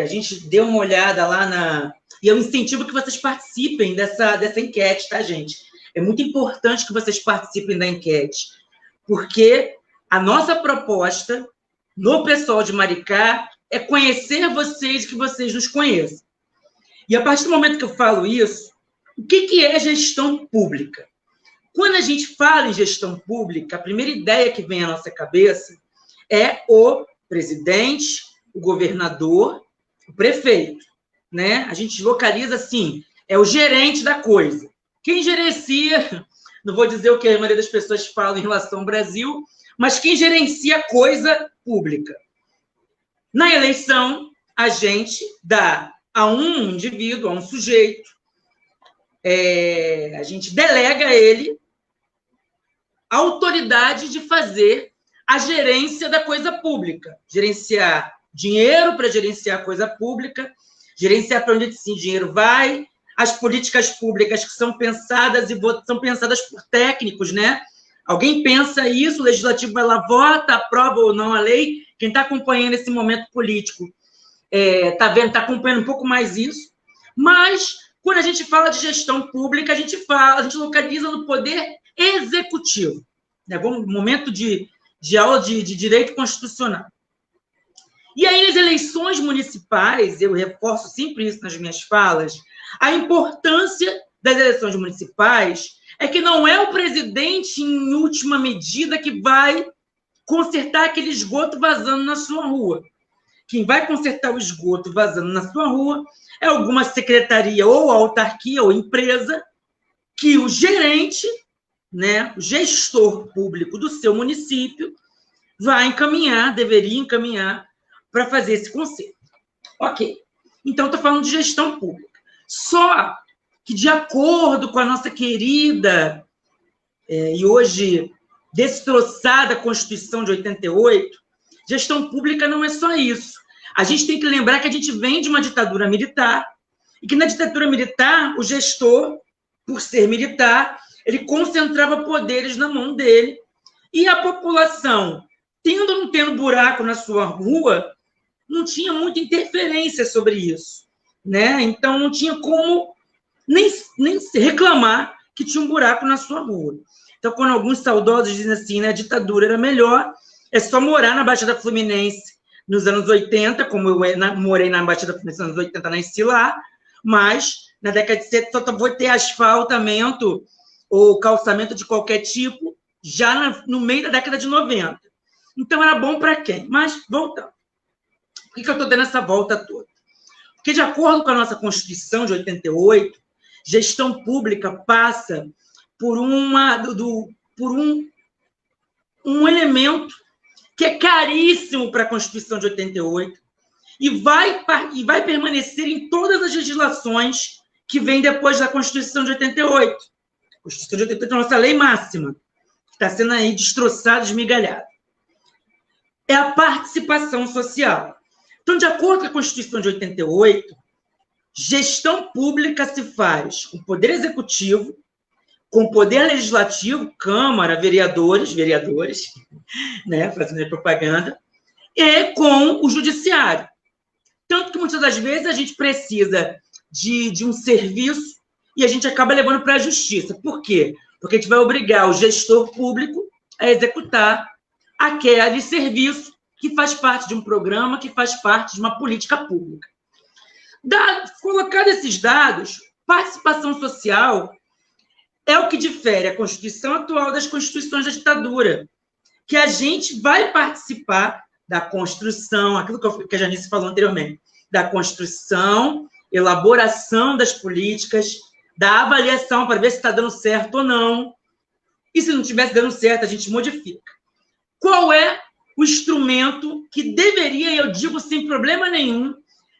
C: a gente deu uma olhada lá e eu incentivo que vocês participem dessa enquete, tá, gente? É muito importante que vocês participem da enquete, porque a nossa proposta no Pessoal de Maricá é conhecer vocês, que vocês nos conheçam. E a partir do momento que eu falo isso, o que é gestão pública? Quando a gente fala em gestão pública, a primeira ideia que vem à nossa cabeça é o presidente, o governador, o prefeito, né? A gente localiza assim, é o gerente da coisa. Quem gerencia, não vou dizer o que a maioria das pessoas fala em relação ao Brasil, mas quem gerencia a coisa pública. Na eleição, a gente dá a um indivíduo, a um sujeito, a gente delega a ele a autoridade de fazer a gerência da coisa pública, gerenciar dinheiro para gerenciar a coisa pública, gerenciar para onde esse dinheiro vai, as políticas públicas que são pensadas são pensadas por técnicos, né? Alguém pensa isso, o legislativo vai lá, vota, aprova ou não a lei. Quem está acompanhando esse momento político está acompanhando um pouco mais isso. Mas, quando a gente fala de gestão pública, a gente localiza no poder executivo. Né? Vamos no momento de aula de direito constitucional. E aí, nas eleições municipais, eu reforço sempre isso nas minhas falas, a importância das eleições municipais é que não é o presidente, em última medida, que vai consertar aquele esgoto vazando na sua rua. Quem vai consertar o esgoto vazando na sua rua é alguma secretaria ou autarquia ou empresa que o gerente, né, o gestor público do seu município, vai encaminhar, deveria encaminhar para fazer esse conserto. Ok. Então, estou falando de gestão pública. Só que, de acordo com a nossa querida e hoje destroçada Constituição de 88, gestão pública não é só isso. A gente tem que lembrar que a gente vem de uma ditadura militar, e que na ditadura militar, o gestor, por ser militar, ele concentrava poderes na mão dele, e a população, tendo ou não tendo buraco na sua rua, não tinha muita interferência sobre isso, né? Então, não tinha como nem reclamar que tinha um buraco na sua rua. Então, quando alguns saudosos dizem assim, né, a ditadura era melhor, é só morar na Baixada Fluminense nos anos 80, como eu morei na Baixada Fluminense nos anos 80, nasci lá, mas na década de 70 só vou ter asfaltamento ou calçamento de qualquer tipo já no meio da década de 90. Então, era bom para quem? Mas, voltando. Por que eu estou dando essa volta toda? Porque, de acordo com a nossa Constituição de 88, gestão pública passa por um elemento que é caríssimo para a Constituição de 88 e vai permanecer em todas as legislações que vêm depois da Constituição de 88. A Constituição de 88 é a nossa lei máxima, que está sendo aí destroçada, esmigalhada. É a participação social. Então, de acordo com a Constituição de 88, gestão pública se faz com o Poder Executivo, com o Poder Legislativo, Câmara, vereadores, né, fazendo propaganda, e com o Judiciário. Tanto que, muitas das vezes, a gente precisa de um serviço e a gente acaba levando para a Justiça. Por quê? Porque a gente vai obrigar o gestor público a executar aquele serviço que faz parte de um programa, que faz parte de uma política pública. Colocado esses dados, participação social é o que difere a Constituição atual das Constituições da ditadura, que a gente vai participar da construção, aquilo que a Janice falou anteriormente, da construção, elaboração das políticas, da avaliação para ver se está dando certo ou não, e se não estivesse dando certo, a gente modifica. Qual é o instrumento que deveria, eu digo sem problema nenhum,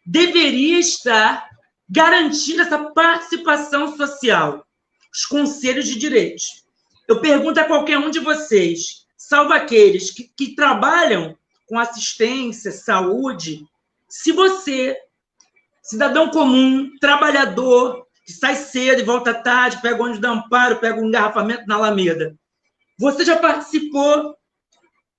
C: deveria estar garantindo essa participação social? Os conselhos de direitos. Eu pergunto a qualquer um de vocês, salvo aqueles que trabalham com assistência, saúde, se você, cidadão comum, trabalhador, que sai cedo e volta tarde, pega o ônibus do Amparo, pega um engarrafamento na Alameda, você já participou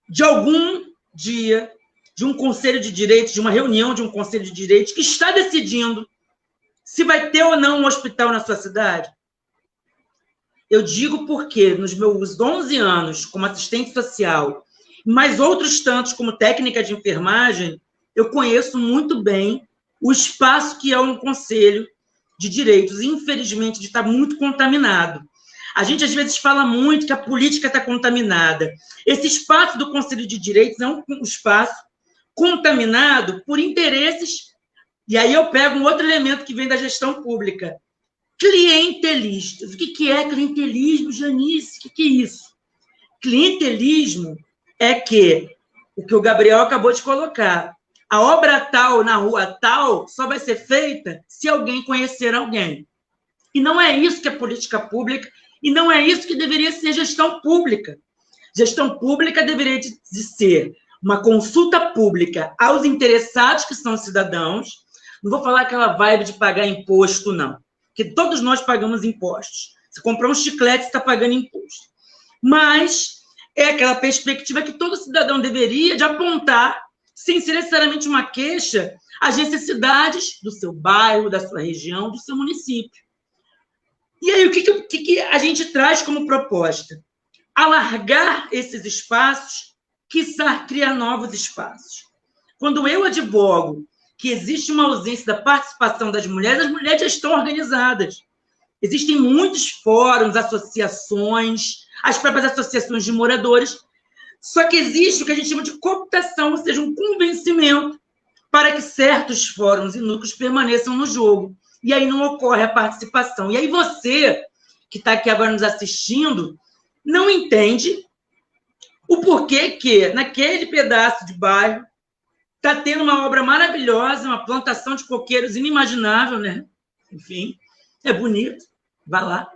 C: de algum dia de um conselho de direitos, de uma reunião de um conselho de direitos que está decidindo se vai ter ou não um hospital na sua cidade? Eu digo porque, nos meus 11 anos como assistente social, mais outros tantos como técnica de enfermagem, eu conheço muito bem o espaço que é um conselho de direitos, e, infelizmente, está muito contaminado. A gente, às vezes, fala muito que a política está contaminada. Esse espaço do Conselho de Direitos é um espaço contaminado por interesses, e aí eu pego um outro elemento que vem da gestão pública, clientelistas. O que é clientelismo, Janice? O que é isso? Clientelismo é o que o Gabriel acabou de colocar. A obra tal, na rua tal, só vai ser feita se alguém conhecer alguém. E não é isso que é política pública, e não é isso que deveria ser gestão pública. Gestão pública deveria de ser uma consulta pública aos interessados, que são os cidadãos. Não vou falar aquela vibe de pagar imposto, não. Porque todos nós pagamos impostos. Você comprou um chiclete, você está pagando imposto. Mas é aquela perspectiva que todo cidadão deveria de apontar, sem ser necessariamente uma queixa, as necessidades do seu bairro, da sua região, do seu município. E aí, o que a gente traz como proposta? Alargar esses espaços, quiçá criar novos espaços. Quando eu advogo que existe uma ausência da participação das mulheres, as mulheres já estão organizadas. Existem muitos fóruns, associações, as próprias associações de moradores, só que existe o que a gente chama de cooptação, ou seja, um convencimento para que certos fóruns e núcleos permaneçam no jogo. E aí não ocorre a participação. E aí você, que está aqui agora nos assistindo, não entende o porquê que, naquele pedaço de bairro, está tendo uma obra maravilhosa, uma plantação de coqueiros inimaginável, né? Enfim, é bonito, vai lá.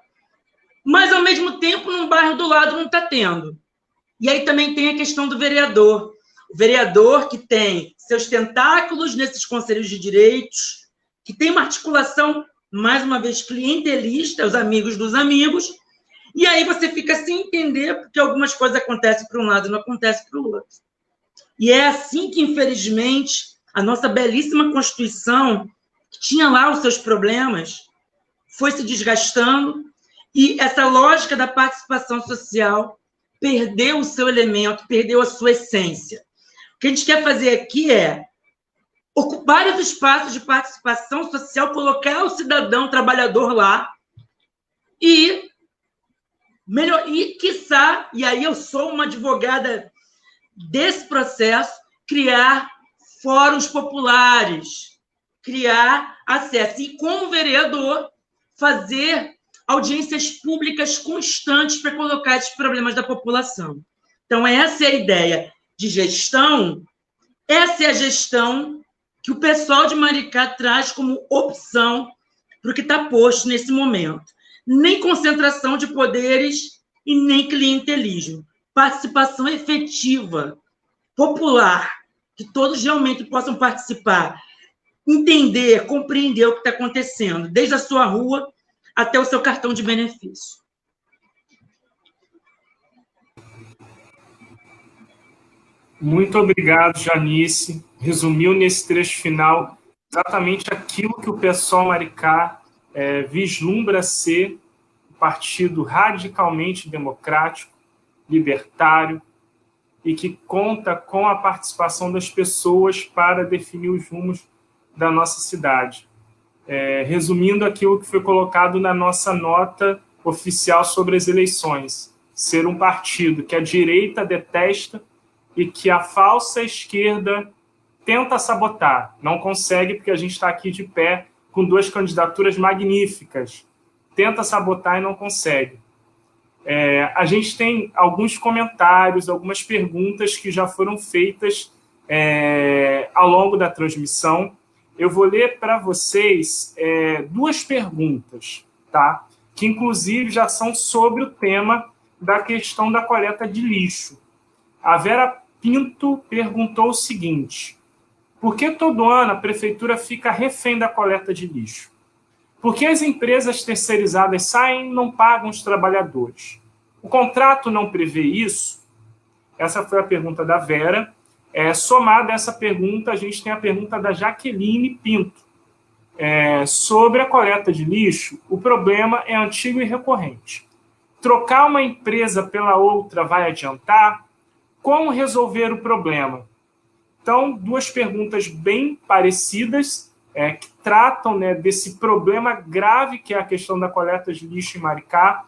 C: Mas, ao mesmo tempo, num bairro do lado não está tendo. E aí também tem a questão do vereador. O vereador que tem seus tentáculos nesses conselhos de direitos, que tem uma articulação, mais uma vez, clientelista, os amigos dos amigos, e aí você fica sem entender porque algumas coisas acontecem para um lado e não acontecem para o outro. E é assim que, infelizmente, a nossa belíssima Constituição, que tinha lá os seus problemas, foi se desgastando, e essa lógica da participação social perdeu o seu elemento, perdeu a sua essência. O que a gente quer fazer aqui é ocupar os espaços de participação social, colocar o cidadão trabalhador lá e melhor, e quiçá, e aí eu sou uma advogada desse processo, criar fóruns populares, criar acesso. E, como vereador, fazer audiências públicas constantes para colocar esses problemas da população. Então, essa é a ideia de gestão, essa é a gestão que o pessoal de Maricá traz como opção para o que está posto nesse momento. Nem concentração de poderes e nem clientelismo. Participação efetiva, popular, que todos realmente possam participar, entender, compreender o que está acontecendo, desde a sua rua até o seu cartão de benefício.
A: Muito obrigado, Janice. Resumiu nesse trecho final exatamente aquilo que o PSOL Maricá vislumbra ser um partido radicalmente democrático, libertário, e que conta com a participação das pessoas para definir os rumos da nossa cidade. Resumindo aquilo que foi colocado na nossa nota oficial sobre as eleições, ser um partido que a direita detesta e que a falsa esquerda tenta sabotar. Não consegue, porque a gente está aqui de pé com duas candidaturas magníficas. Tenta sabotar e não consegue. A gente tem alguns comentários, algumas perguntas que já foram feitas ao longo da transmissão. Eu vou ler para vocês duas perguntas, tá? Que, inclusive, já são sobre o tema da questão da coleta de lixo. A Vera Pinto perguntou o seguinte: por que todo ano a prefeitura fica refém da coleta de lixo? Por que as empresas terceirizadas saem e não pagam os trabalhadores? O contrato não prevê isso? Essa foi a pergunta da Vera. Somada a essa pergunta, a gente tem a pergunta da Jaqueline Pinto. Sobre a coleta de lixo, o problema é antigo e recorrente. Trocar uma empresa pela outra vai adiantar? Como resolver o problema? Então, duas perguntas bem parecidas, que tratam, né, desse problema grave que é a questão da coleta de lixo em Maricá,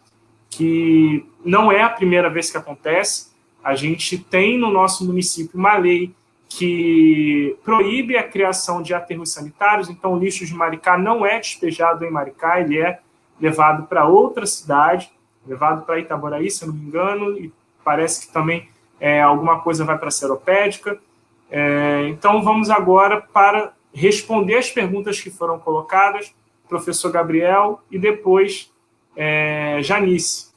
A: que não é a primeira vez que acontece. A gente tem no nosso município uma lei que proíbe a criação de aterros sanitários, então o lixo de Maricá não é despejado em Maricá, ele é levado para outra cidade, levado para Itaboraí, se eu não me engano, e parece que também alguma coisa vai para a Seropédica. Então, vamos agora para responder as perguntas que foram colocadas, professor Gabriel, e depois Janice.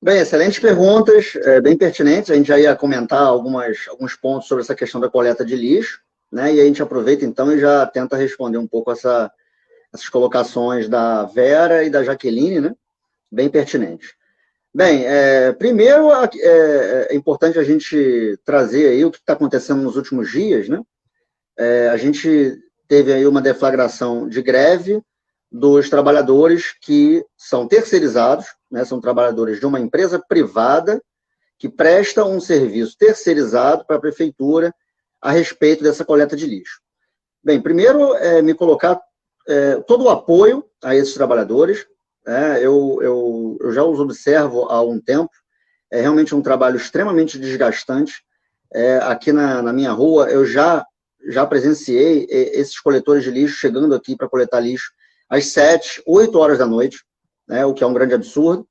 B: Bem, excelentes perguntas, bem pertinentes. A gente já ia comentar alguns pontos sobre essa questão da coleta de lixo, né? E a gente aproveita, então, e já tenta responder um pouco essas colocações da Vera e da Jaqueline, né? Bem pertinentes. Bem, primeiro é importante a gente trazer aí o que está acontecendo nos últimos dias, né? A gente teve aí uma deflagração de greve dos trabalhadores que são terceirizados, né? São trabalhadores de uma empresa privada que presta um serviço terceirizado para a prefeitura a respeito dessa coleta de lixo. Bem, primeiro, me colocar todo o apoio a esses trabalhadores. Eu já os observo há um tempo. É realmente um trabalho extremamente desgastante. Aqui na minha rua, eu já presenciei esses coletores de lixo chegando aqui para coletar lixo às 7, 8 horas da noite, né, o que é um grande absurdo.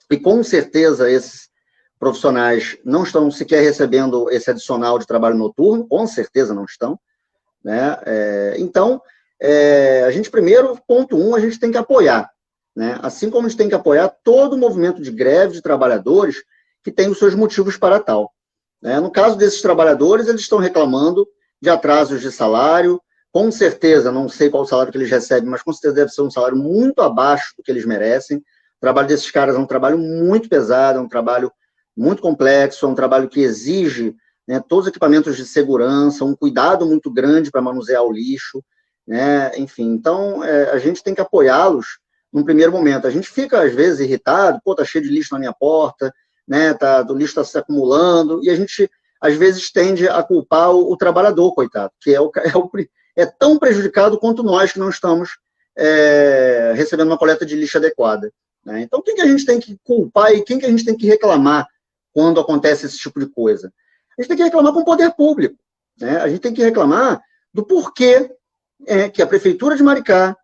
B: E, com certeza, esses profissionais não estão sequer recebendo esse adicional de trabalho noturno, com certeza não estão, né? Então, a gente primeiro, ponto 1, a gente tem que apoiar, né? Assim como a gente tem que apoiar todo o movimento de greve de trabalhadores que tem os seus motivos para tal, né? No caso desses trabalhadores, eles estão reclamando de atrasos de salário, com certeza, não sei qual o salário que eles recebem, mas com certeza deve ser um salário muito abaixo do que eles merecem. O trabalho desses caras é um trabalho muito pesado, é um trabalho muito complexo, é um trabalho que exige, né, todos os equipamentos de segurança, um cuidado muito grande para manusear o lixo, né? Enfim, então a gente tem que apoiá-los num primeiro momento. A gente fica, às vezes, irritado, pô, tá cheio de lixo na minha porta, né, o lixo está se acumulando, e a gente, às vezes, tende a culpar o trabalhador, coitado, que é tão prejudicado quanto nós que não estamos recebendo uma coleta de lixo adequada, né? Então, quem que a gente tem que culpar e quem que a gente tem que reclamar quando acontece esse tipo de coisa? A gente tem que reclamar com o poder público, né? A gente tem que reclamar do porquê que a Prefeitura de Maricá,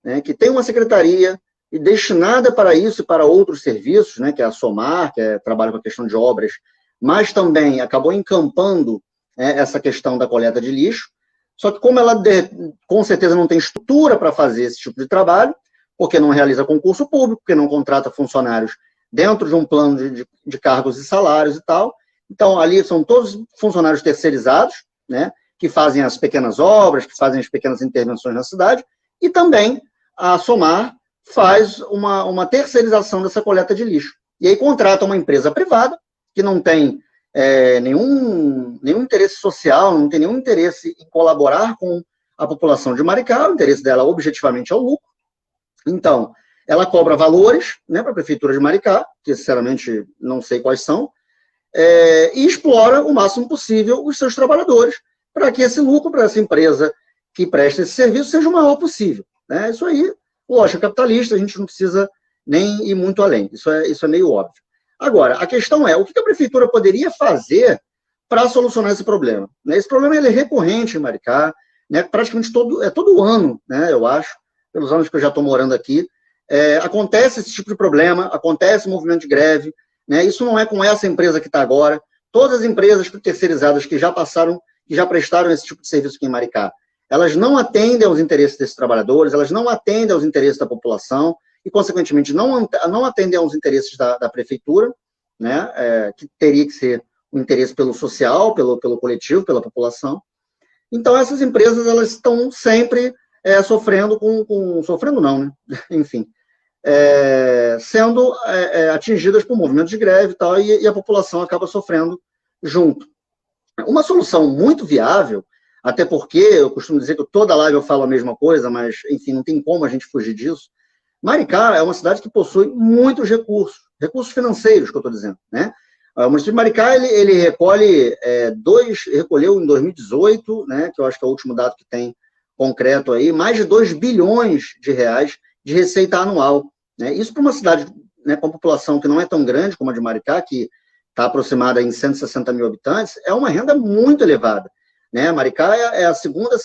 B: né, que tem uma secretaria e destinada para isso e para outros serviços, né, que é a SOMAR, que trabalha com a questão de obras, mas também acabou encampando essa questão da coleta de lixo. Só que como ela com certeza não tem estrutura para fazer esse tipo de trabalho, porque não realiza concurso público, porque não contrata funcionários dentro de um plano de cargos e salários e tal, então ali são todos funcionários terceirizados, né, que fazem as pequenas obras, que fazem as pequenas intervenções na cidade, e também a SOMAR faz uma terceirização dessa coleta de lixo. E aí contrata uma empresa privada, que não tem nenhum interesse social, não tem nenhum interesse em colaborar com a população de Maricá, o interesse dela objetivamente é o lucro. Então, ela cobra valores, né, para a Prefeitura de Maricá, que sinceramente não sei quais são, e explora o máximo possível os seus trabalhadores, para que esse lucro para essa empresa que presta esse serviço seja o maior possível, né? Isso aí, lógica capitalista, a gente não precisa nem ir muito além, isso é meio óbvio. Agora, a questão é, o que a Prefeitura poderia fazer para solucionar esse problema? Esse problema ele é recorrente em Maricá, né, praticamente todo ano, né, eu acho, pelos anos que eu já estou morando aqui, acontece esse tipo de problema, acontece movimento de greve, né, isso não é com essa empresa que está agora, todas as empresas terceirizadas que já passaram, que já prestaram esse tipo de serviço aqui em Maricá, elas não atendem aos interesses desses trabalhadores, elas não atendem aos interesses da população e, consequentemente, não atendem aos interesses da prefeitura, né, que teria que ser o interesse pelo social, pelo coletivo, pela população. Então, essas empresas, elas estão sempre sofrendo sofrendo não, né? Enfim, sendo atingidas por movimentos de greve e tal, e a população acaba sofrendo junto. Uma solução muito viável, até porque eu costumo dizer que toda live eu falo a mesma coisa, mas, enfim, não tem como a gente fugir disso. Maricá é uma cidade que possui muitos recursos financeiros, que eu estou dizendo, né? O município de Maricá, ele recolheu em 2018, né, que eu acho que é o último dado que tem concreto aí, mais de 2 bilhões de reais de receita anual, né? Isso para uma cidade, né, com a população que não é tão grande como a de Maricá, que está aproximada em 160 mil habitantes, é uma renda muito elevada, né? Maricá é a segunda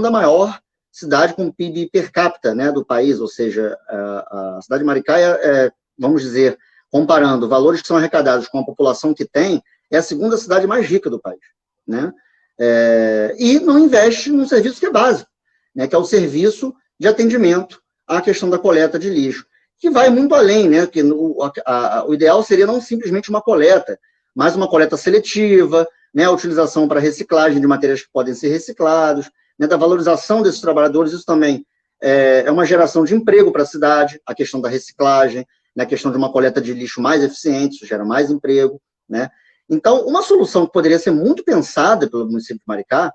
B: maior cidade com PIB per capita, né, do país, ou seja, a cidade de Maricá vamos dizer, comparando valores que são arrecadados com a população que tem, é a segunda cidade mais rica do país, né? E não investe num serviço que é básico, né, que é o serviço de atendimento à questão da coleta de lixo, que vai muito além, né, que o ideal seria não simplesmente uma coleta, mas uma coleta seletiva, né, a utilização para reciclagem de materiais que podem ser reciclados, né, da valorização desses trabalhadores. Isso também é uma geração de emprego para a cidade, a questão da reciclagem, né, a questão de uma coleta de lixo mais eficiente, isso gera mais emprego, né? Então, uma solução que poderia ser muito pensada pelo município de Maricá,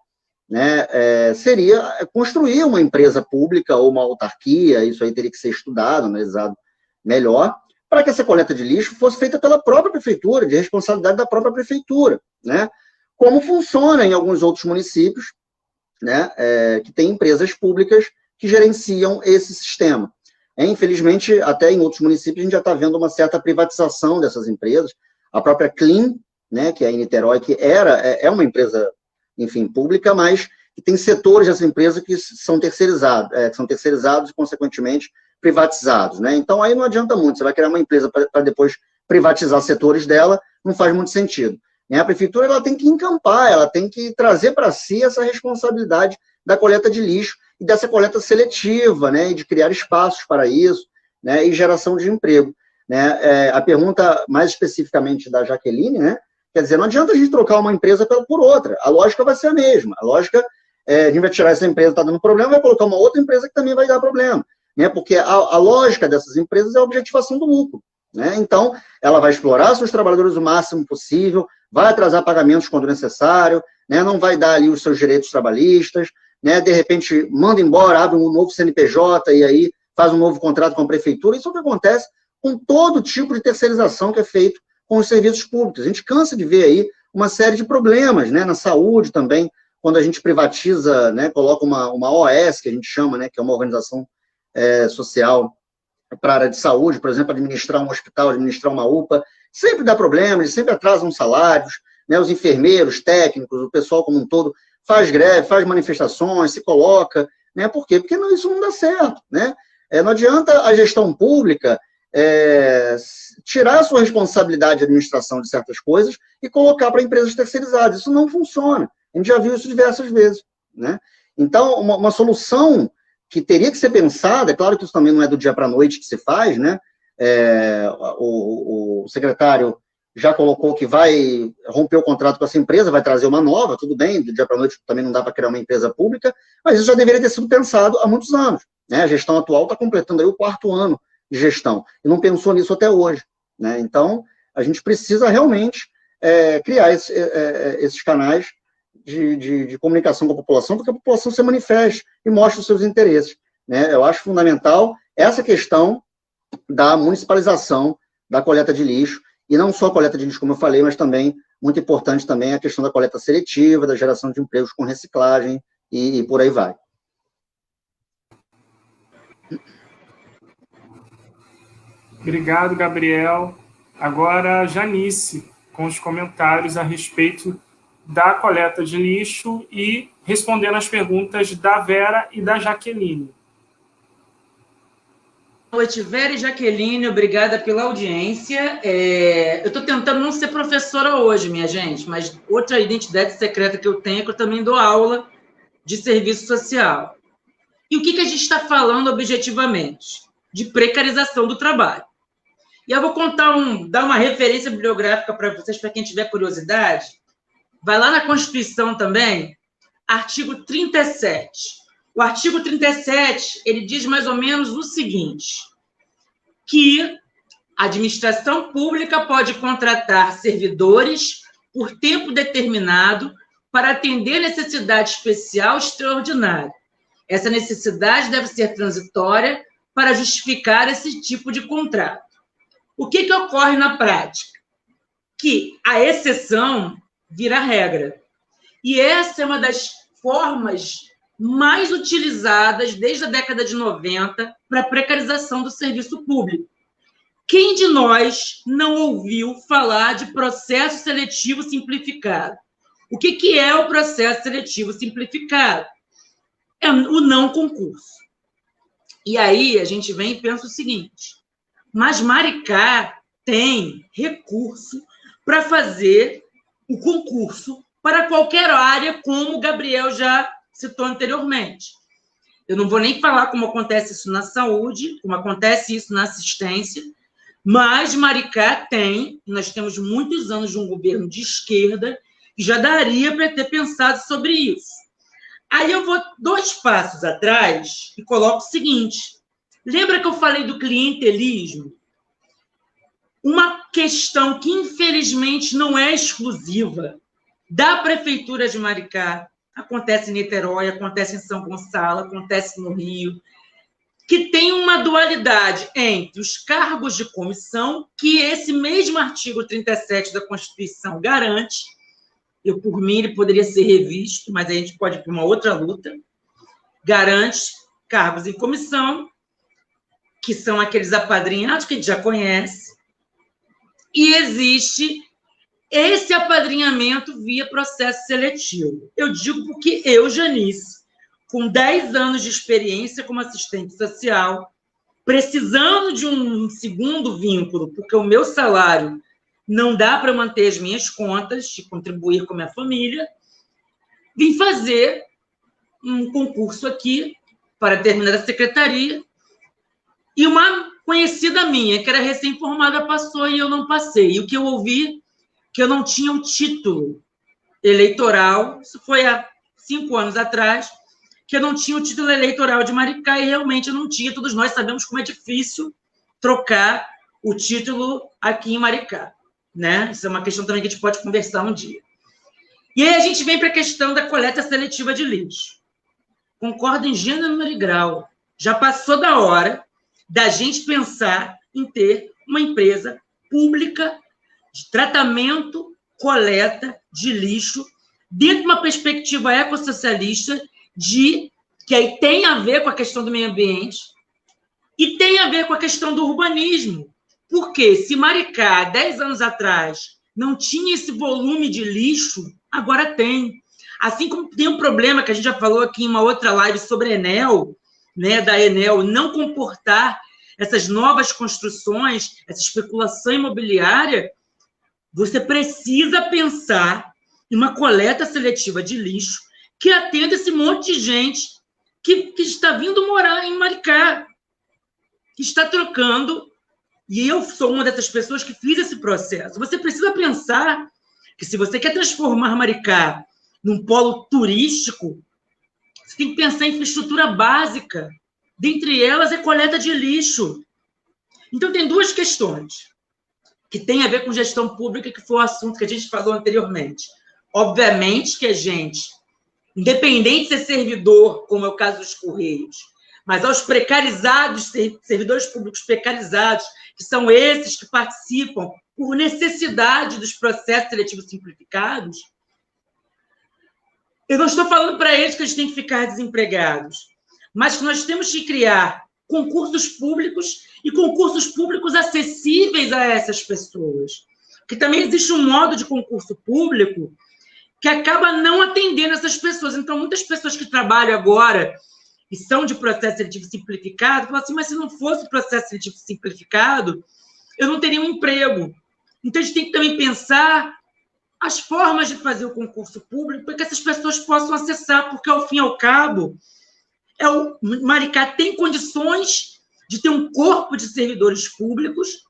B: né, seria construir uma empresa pública ou uma autarquia, isso aí teria que ser estudado, analisado melhor, para que essa coleta de lixo fosse feita pela própria prefeitura, de responsabilidade da própria prefeitura, né? Como funciona em alguns outros municípios, né, que tem empresas públicas que gerenciam esse sistema. Infelizmente, até em outros municípios, a gente já está vendo uma certa privatização dessas empresas. A própria Clean, né, que é em Niterói, que é uma empresa, enfim, pública, mas que tem setores dessa empresa que são terceirizados e, consequentemente, privatizados, né? Então, aí não adianta muito. Você vai criar uma empresa para depois privatizar setores dela, não faz muito sentido. A prefeitura ela tem que encampar, ela tem que trazer para si essa responsabilidade da coleta de lixo e dessa coleta seletiva, né, e de criar espaços para isso, né, e geração de emprego. Né? A pergunta mais especificamente da Jaqueline, né, quer dizer, não adianta a gente trocar uma empresa por outra, a lógica vai ser a mesma, a lógica, a gente vai tirar essa empresa que está dando problema, vai colocar uma outra empresa que também vai dar problema, né, porque a lógica dessas empresas é a objetivação do lucro. Né? Então, ela vai explorar seus trabalhadores o máximo possível, vai atrasar pagamentos quando necessário, né? Não vai dar ali os seus direitos trabalhistas, né? De repente manda embora, abre um novo CNPJ e aí faz um novo contrato com a prefeitura. Isso é o que acontece com todo tipo de terceirização que é feito com os serviços públicos. A gente cansa de ver aí uma série de problemas, né? Na saúde também, quando a gente privatiza, né? Coloca uma OS, que a gente chama, né? Que é uma organização social para a área de saúde, por exemplo, administrar um hospital, administrar uma UPA, sempre dá problemas, sempre atrasam salários, né, os enfermeiros, técnicos, o pessoal como um todo faz greve, faz manifestações, se coloca, né, por quê? Porque isso não dá certo, né? Não adianta a gestão pública tirar a sua responsabilidade de administração de certas coisas e colocar para empresas terceirizadas, isso não funciona, a gente já viu isso diversas vezes, né? Então, uma solução que teria que ser pensada, é claro que isso também não é do dia para a noite que se faz, né? O secretário já colocou que vai romper o contrato com essa empresa, vai trazer uma nova, tudo bem, do dia para a noite também não dá para criar uma empresa pública, mas isso já deveria ter sido pensado há muitos anos, né? A gestão atual está completando aí o 4º ano de gestão, e não pensou nisso até hoje, né? Então, a gente precisa realmente criar esses canais de comunicação com a população, porque a população se manifeste e mostre os seus interesses, né? Eu acho fundamental essa questão da municipalização da coleta de lixo, e não só a coleta de lixo, como eu falei, mas também, muito importante também, a questão da coleta seletiva, da geração de empregos com reciclagem, e por aí vai.
A: Obrigado, Gabriel. Agora, Janice, com os comentários a respeito da coleta de lixo e respondendo as perguntas da Vera e da Jaqueline.
C: Boa noite, Vera e Jaqueline, obrigada pela audiência. Eu estou tentando não ser professora hoje, minha gente, mas outra identidade secreta que eu tenho é que eu também dou aula de serviço social. E o que a gente está falando objetivamente? De precarização do trabalho. E eu vou dar uma referência bibliográfica para vocês, para quem tiver curiosidade. Vai lá na Constituição também, artigo 37. O artigo 37, ele diz mais ou menos o seguinte, que a administração pública pode contratar servidores por tempo determinado para atender necessidade especial extraordinária. Essa necessidade deve ser transitória para justificar esse tipo de contrato. O que ocorre na prática? Que a exceção vira regra. E essa é uma das formas mais utilizadas desde a década de 90 para a precarização do serviço público. Quem de nós não ouviu falar de processo seletivo simplificado? O que é o processo seletivo simplificado? É o não concurso. E aí a gente vem e pensa o seguinte, mas Maricá tem recurso para fazer o concurso para qualquer área, como o Gabriel já citou anteriormente. Eu não vou nem falar como acontece isso na saúde, como acontece isso na assistência, mas Maricá nós temos muitos anos de um governo de esquerda, que já daria para ter pensado sobre isso. Aí eu vou 2 passos atrás e coloco o seguinte, lembra que eu falei do clientelismo? Uma questão que, infelizmente, não é exclusiva da Prefeitura de Maricá, acontece em Niterói, acontece em São Gonçalo, acontece no Rio, que tem uma dualidade entre os cargos de comissão, que esse mesmo artigo 37 da Constituição garante, por mim ele poderia ser revisto, mas a gente pode ir para uma outra luta, garante cargos em comissão, que são aqueles apadrinhados que a gente já conhece, e existe esse apadrinhamento via processo seletivo. Eu digo porque eu, Janice, com 10 anos de experiência como assistente social, precisando de um segundo vínculo, porque o meu salário não dá para manter as minhas contas e contribuir com a minha família, vim fazer um concurso aqui para determinada secretaria, e uma conhecida minha, que era recém-formada, passou e eu não passei. E o que eu ouvi, que eu não tinha um título eleitoral, isso foi há 5 anos atrás, que eu não tinha o título eleitoral de Maricá, e realmente eu não tinha. Todos nós sabemos como é difícil trocar o título aqui em Maricá, né? Isso é uma questão também que a gente pode conversar um dia. E aí a gente vem para a questão da coleta seletiva de lixo. Concordo em gênero, número e grau. Já passou da hora da gente pensar em ter uma empresa pública de tratamento, coleta de lixo, dentro de uma perspectiva ecossocialista, que aí tem a ver com a questão do meio ambiente e tem a ver com a questão do urbanismo. Porque se Maricá, 10 anos atrás, não tinha esse volume de lixo, agora tem. Assim como tem um problema que a gente já falou aqui em uma outra live sobre a Enel, né, da Enel não comportar essas novas construções, essa especulação imobiliária, você precisa pensar em uma coleta seletiva de lixo que atenda esse monte de gente que está vindo morar em Maricá, que está trocando, e eu sou uma dessas pessoas que fiz esse processo. Você precisa pensar que se você quer transformar Maricá num polo turístico, você tem que pensar em infraestrutura básica. Dentre elas é coleta de lixo. Então, tem duas questões que têm a ver com gestão pública, que foi o assunto que a gente falou anteriormente. Obviamente que a gente, independente de ser servidor, como é o caso dos Correios, mas aos precarizados, servidores públicos precarizados, que são esses que participam por necessidade dos processos seletivos simplificados, eu não estou falando para eles que eles têm que ficar desempregados, mas que nós temos que criar concursos públicos e concursos públicos acessíveis a essas pessoas. Porque também existe um modo de concurso público que acaba não atendendo essas pessoas. Então, muitas pessoas que trabalham agora e são de processo seletivo simplificado falam assim, mas se não fosse processo seletivo simplificado, eu não teria um emprego. Então, a gente tem que também pensar as formas de fazer o concurso público para que essas pessoas possam acessar, porque, ao fim e ao cabo, Maricá tem condições de ter um corpo de servidores públicos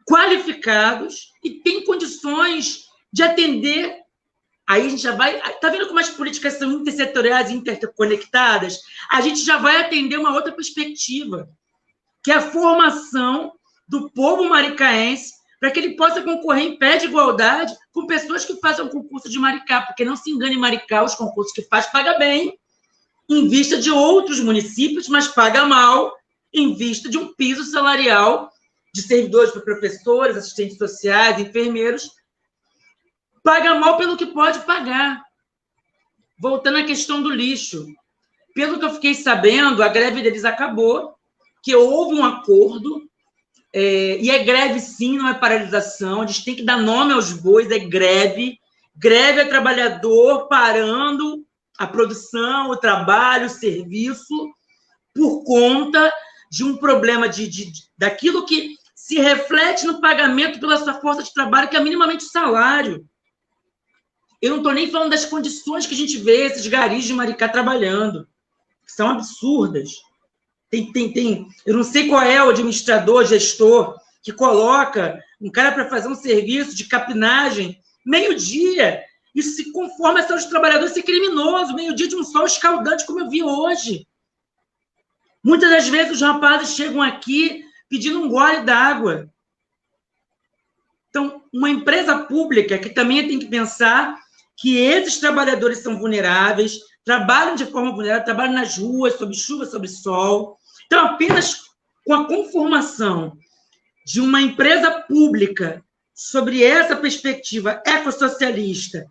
C: qualificados e tem condições de atender. Aí a gente já vai... Está vendo como as políticas são intersetoriais e interconectadas? A gente já vai atender uma outra perspectiva, que é a formação do povo maricaense para que ele possa concorrer em pé de igualdade com pessoas que façam concurso de Maricá, porque não se engane, Maricá, os concursos que faz, paga bem, em vista de outros municípios, mas paga mal, em vista de um piso salarial de servidores para professores, assistentes sociais, enfermeiros, paga mal pelo que pode pagar. Voltando à questão do lixo, pelo que eu fiquei sabendo, a greve deles acabou, que houve um acordo, e é greve sim, não é paralisação, a gente tem que dar nome aos bois, é greve. Greve é trabalhador parando a produção, o trabalho, o serviço, por conta de um problema daquilo que se reflete no pagamento pela sua força de trabalho, que é minimamente o salário. Eu não estou nem falando das condições que a gente vê esses garis de Maricá trabalhando, que são absurdas. Eu não sei qual é o administrador, gestor, que coloca um cara para fazer um serviço de capinagem meio-dia. Isso se conforma a saúde dos trabalhadores ser criminoso, meio-dia de um sol escaldante, como eu vi hoje. Muitas das vezes os rapazes chegam aqui pedindo um gole d'água. Então, uma empresa pública que também tem que pensar que esses trabalhadores são vulneráveis, trabalham de forma vulnerável, trabalham nas ruas, sob chuva, sob sol. Então, apenas com a conformação de uma empresa pública sobre essa perspectiva ecossocialista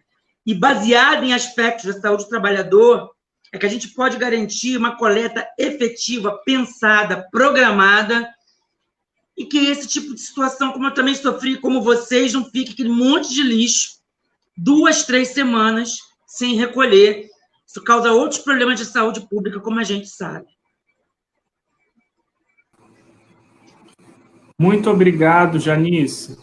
C: e baseada em aspectos da saúde do trabalhador, é que a gente pode garantir uma coleta efetiva, pensada, programada, e que esse tipo de situação, como eu também sofri, como vocês, não fique aquele monte de lixo 2, 3 semanas sem recolher. Isso causa outros problemas de saúde pública, como a gente sabe.
A: Muito obrigado, Janice.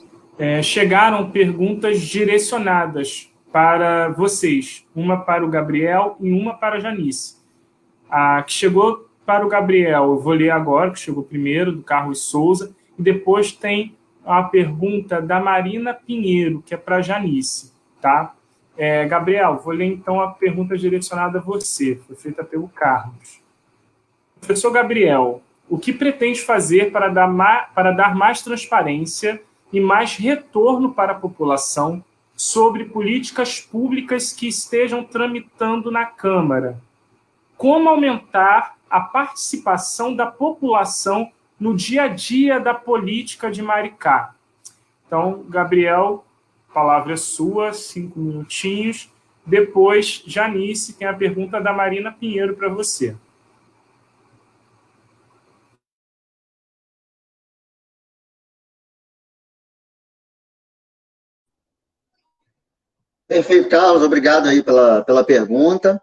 A: Chegaram perguntas direcionadas para vocês. Uma para o Gabriel e uma para a Janice. A que chegou para o Gabriel, eu vou ler agora, que chegou primeiro, do Carlos Souza, e depois tem a pergunta da Marina Pinheiro, que é para a Janice, tá? Gabriel, vou ler então a pergunta direcionada a você, foi feita pelo Carlos. Professor Gabriel, o que pretende fazer para dar mais transparência e mais retorno para a população sobre políticas públicas que estejam tramitando na Câmara? Como aumentar a participação da população no dia a dia da política de Maricá? Então, Gabriel, a palavra é sua, 5 minutinhos. Depois, Janice, tem a pergunta da Marina Pinheiro para você.
B: Perfeito, Carlos, obrigado aí pela pergunta.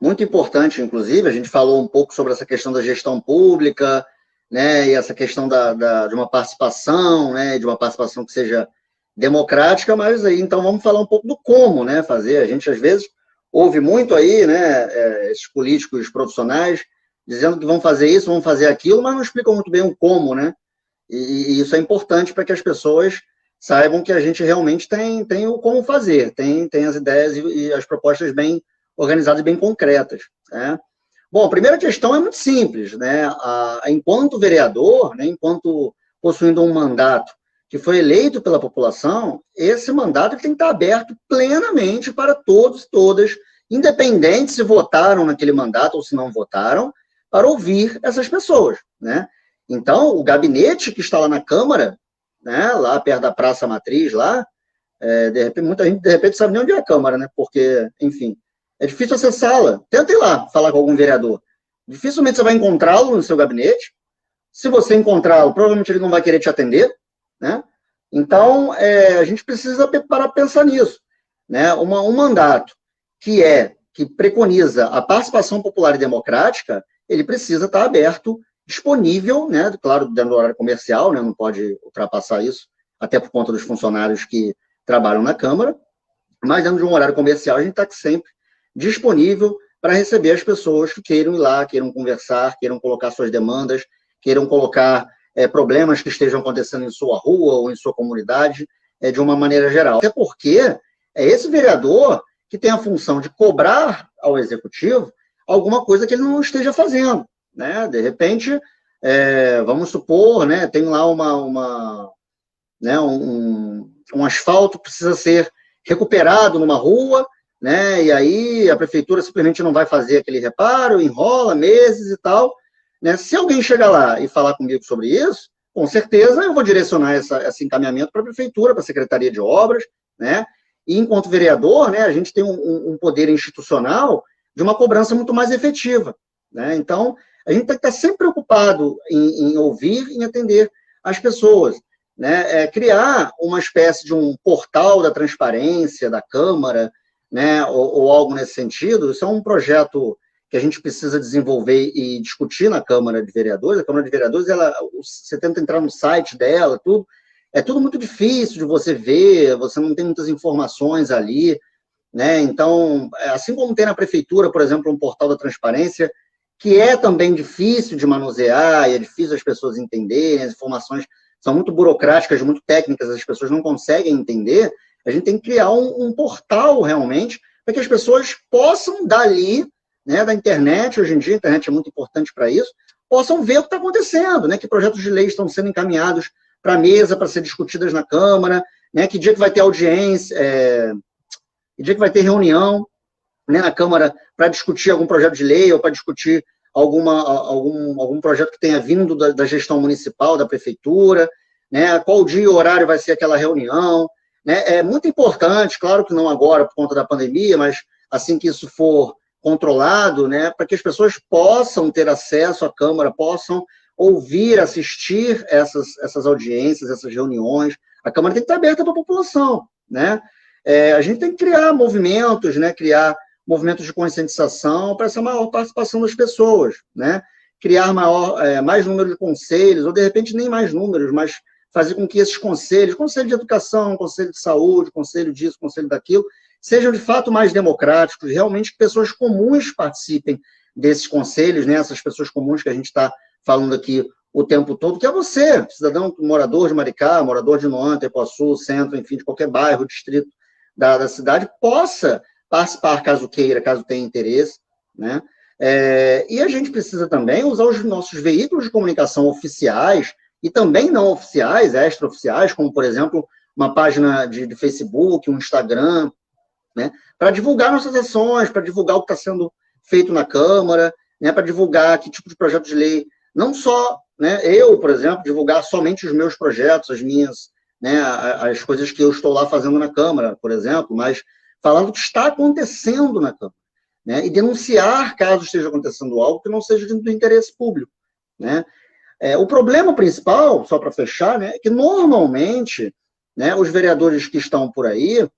B: Muito importante, inclusive, a gente falou um pouco sobre essa questão da gestão pública, né, e essa questão de uma participação, né, de uma participação que seja democrática, mas aí, então, vamos falar um pouco do como, né, fazer. A gente, às vezes, ouve muito aí, né, esses políticos profissionais dizendo que vão fazer isso, vão fazer aquilo, mas não explicam muito bem o como, né, e isso é importante para que as pessoas saibam que a gente realmente tem o como fazer, tem as ideias e as propostas bem organizadas e bem concretas, né? Bom, a primeira questão é muito simples, né? Enquanto vereador, né, enquanto possuindo um mandato que foi eleito pela população, esse mandato tem que estar aberto plenamente para todos e todas, independente se votaram naquele mandato ou se não votaram, para ouvir essas pessoas, né? Então, o gabinete que está lá na Câmara, né, lá perto da Praça Matriz, lá, de repente, muita gente, de repente, sabe nem onde é a Câmara, né? Porque, enfim, é difícil acessá-la. Tenta ir lá falar com algum vereador. Dificilmente você vai encontrá-lo no seu gabinete. Se você encontrá-lo, provavelmente ele não vai querer te atender, né? Então, a gente precisa parar para pensar nisso, né? Um mandato que preconiza a participação popular e democrática, ele precisa estar aberto, disponível, né? Claro, dentro do horário comercial, né? Não pode ultrapassar isso, até por conta dos funcionários que trabalham na Câmara, mas dentro de um horário comercial a gente está sempre disponível para receber as pessoas que queiram ir lá, queiram conversar, queiram colocar suas demandas, queiram colocar problemas que estejam acontecendo em sua rua ou em sua comunidade, de uma maneira geral. Até porque é esse vereador que tem a função de cobrar ao executivo alguma coisa que ele não esteja fazendo, né? De repente, vamos supor, né, tem lá um asfalto que precisa ser recuperado numa rua, né, e aí a prefeitura simplesmente não vai fazer aquele reparo, enrola meses e tal, né? Se alguém chegar lá e falar comigo sobre isso, com certeza eu vou direcionar esse encaminhamento para a prefeitura, para a Secretaria de Obras, né? E enquanto vereador, né, a gente tem um poder institucional de uma cobrança muito mais efetiva, né? Então, a gente tem que estar sempre preocupado em ouvir e em atender as pessoas, né? Criar uma espécie de um portal da transparência da Câmara, né, ou algo nesse sentido. Isso é um projeto que a gente precisa desenvolver e discutir na Câmara de Vereadores. A Câmara de Vereadores, você tenta entrar no site dela, tudo, é tudo muito difícil de você ver, você não tem muitas informações ali, né? Então, assim como tem na Prefeitura, por exemplo, um portal da transparência, que é também difícil de manusear, e é difícil as pessoas entenderem, as informações são muito burocráticas, muito técnicas, as pessoas não conseguem entender. A gente tem que criar um portal, realmente, para que as pessoas possam, dali, né, da internet, hoje em dia a internet é muito importante para isso, possam ver o que está acontecendo, né, que projetos de lei estão sendo encaminhados para a mesa, para ser discutidas na Câmara, né, que dia que vai ter audiência, que dia que vai ter reunião, né, na Câmara para discutir algum projeto de lei ou para discutir algum projeto que tenha vindo da gestão municipal, da prefeitura, né, qual dia e horário vai ser aquela reunião, né? É muito importante, claro que não agora por conta da pandemia, mas assim que isso for controlado, né, para que as pessoas possam ter acesso à Câmara, possam ouvir, assistir essas audiências, essas reuniões. A Câmara tem que estar aberta para a população, né? A gente tem que criar movimentos, né, criar movimentos de conscientização para essa maior participação das pessoas, né? Criar mais número de conselhos, ou de repente nem mais números, mas fazer com que esses conselhos, conselho de educação, conselho de saúde, conselho disso, conselho daquilo, sejam de fato mais democráticos, realmente que pessoas comuns participem desses conselhos, né? Essas pessoas comuns que a gente está falando aqui o tempo todo, que é você, cidadão morador de Maricá, morador de Noanta, Ipuaçu, centro, enfim, de qualquer bairro, distrito da cidade, possa participar, caso queira, caso tenha interesse, né? E a gente precisa também usar os nossos veículos de comunicação oficiais e também não oficiais, extraoficiais, como, por exemplo, uma página de Facebook, um Instagram, né? Para divulgar nossas ações, para divulgar o que está sendo feito na Câmara, né? Para divulgar que tipo de projeto de lei, não só, né, eu, por exemplo, divulgar somente os meus projetos, as minhas, né, as coisas que eu estou lá fazendo na Câmara, por exemplo, mas falando o que está acontecendo na Câmara, né, e denunciar caso esteja acontecendo algo que não seja do interesse público, né. O problema principal, só para fechar, né, é que normalmente, né, os vereadores que estão por aí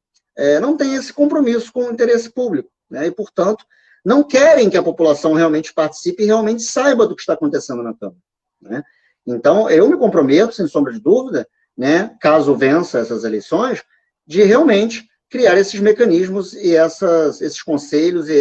B: não têm esse compromisso com o interesse público, né, e, portanto, não querem que a população realmente participe e realmente saiba do que está acontecendo na Câmara, né. Então, eu me comprometo, sem sombra de dúvida, né, caso vença essas eleições, de realmente criar esses mecanismos e esses conselhos e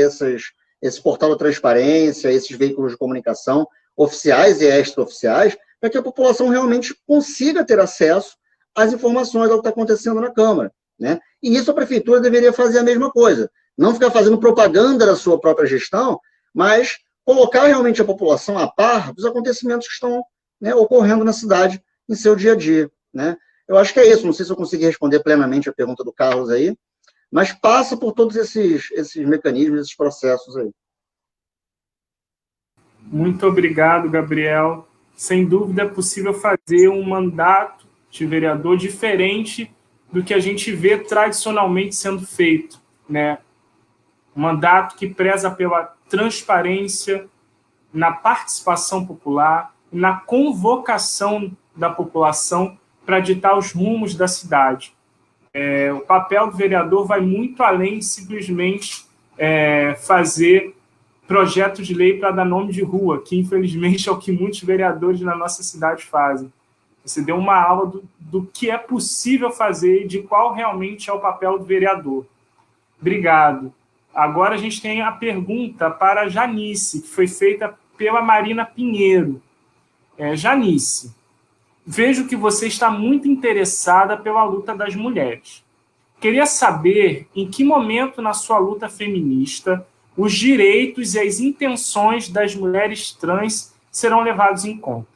B: esse portal da transparência, esses veículos de comunicação oficiais e extraoficiais, para que a população realmente consiga ter acesso às informações do que está acontecendo na Câmara, né? E isso a Prefeitura deveria fazer a mesma coisa. Não ficar fazendo propaganda da sua própria gestão, mas colocar realmente a população a par dos acontecimentos que estão, né, ocorrendo na cidade em seu dia a dia, né? Eu acho que é isso. Não sei se eu consegui responder plenamente a pergunta do Carlos aí, mas passa por todos esses mecanismos, esses processos aí.
A: Muito obrigado, Gabriel. Sem dúvida é possível fazer um mandato de vereador diferente do que a gente vê tradicionalmente sendo feito, né? Um mandato que preza pela transparência, na participação popular, na convocação da população para ditar os rumos da cidade. O papel do vereador vai muito além de simplesmente fazer projeto de lei para dar nome de rua, que infelizmente é o que muitos vereadores na nossa cidade fazem. Você deu uma aula do que é possível fazer e de qual realmente é o papel do vereador. Obrigado. Agora a gente tem a pergunta para a Janice, que foi feita pela Marina Pinheiro. Janice, vejo que você está muito interessada pela luta das mulheres. Queria saber em que momento na sua luta feminista os direitos e as intenções das mulheres trans serão levados em conta.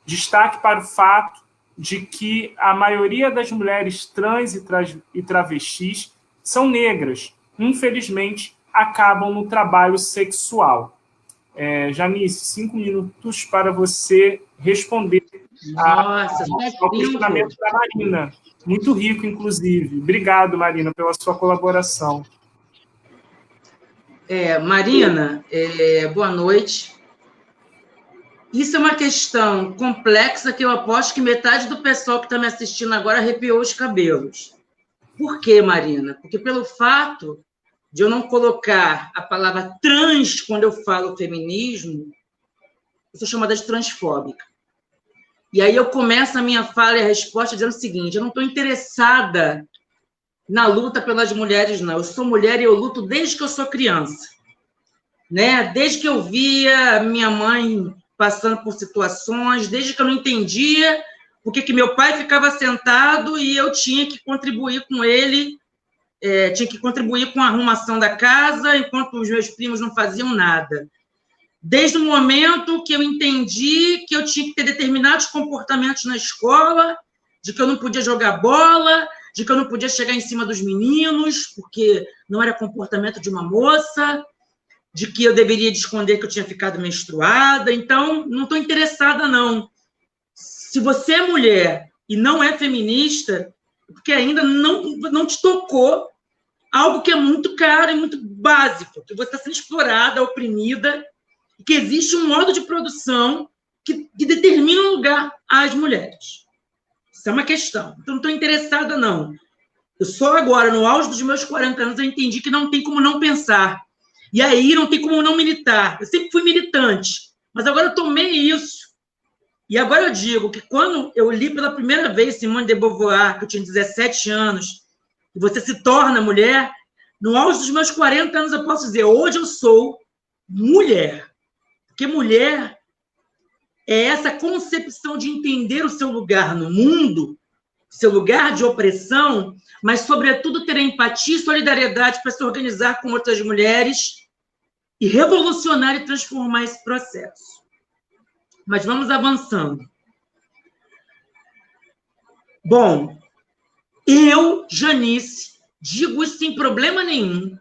A: Destaque para o fato de que a maioria das mulheres trans e travestis são negras, infelizmente, acabam no trabalho sexual. Janice, 5 minutos para você responder ao questionamento da Marina. Muito rico, inclusive. Obrigado, Marina, pela sua colaboração.
C: Marina, boa noite. Isso é uma questão complexa que eu aposto que metade do pessoal que está me assistindo agora arrepiou os cabelos. Por quê, Marina? Porque pelo fato de eu não colocar a palavra trans quando eu falo feminismo, eu sou chamada de transfóbica. E aí eu começo a minha fala e a resposta dizendo o seguinte: eu não estou interessada na luta pelas mulheres, não. Eu sou mulher e eu luto desde que eu sou criança, né? Desde que eu via minha mãe passando por situações, desde que eu não entendia porque que meu pai ficava sentado e eu tinha que contribuir com ele, tinha que contribuir com a arrumação da casa, enquanto os meus primos não faziam nada. Desde o momento que eu entendi que eu tinha que ter determinados comportamentos na escola, de que eu não podia jogar bola, de que eu não podia chegar em cima dos meninos, porque não era comportamento de uma moça, de que eu deveria esconder que eu tinha ficado menstruada. Então, não estou interessada, não. Se você é mulher e não é feminista, porque ainda não te tocou algo que é muito caro e muito básico, que você está sendo explorada, oprimida, e que existe um modo de produção que determina um lugar às mulheres. Isso é uma questão. Então, não estou interessada, não. Eu só agora, no auge dos meus 40 anos, eu entendi que não tem como não pensar. E aí não tem como não militar. Eu sempre fui militante, mas agora eu tomei isso. E agora eu digo que quando eu li pela primeira vez Simone de Beauvoir, que eu tinha 17 anos, e você se torna mulher, No auge dos meus 40 anos, eu posso dizer, hoje eu sou mulher. Porque mulher é essa concepção de entender o seu lugar no mundo, seu lugar de opressão, mas, sobretudo, ter empatia e solidariedade para se organizar com outras mulheres e revolucionar e transformar esse processo. Mas vamos avançando. Bom, eu, Janice, digo isso sem problema nenhum,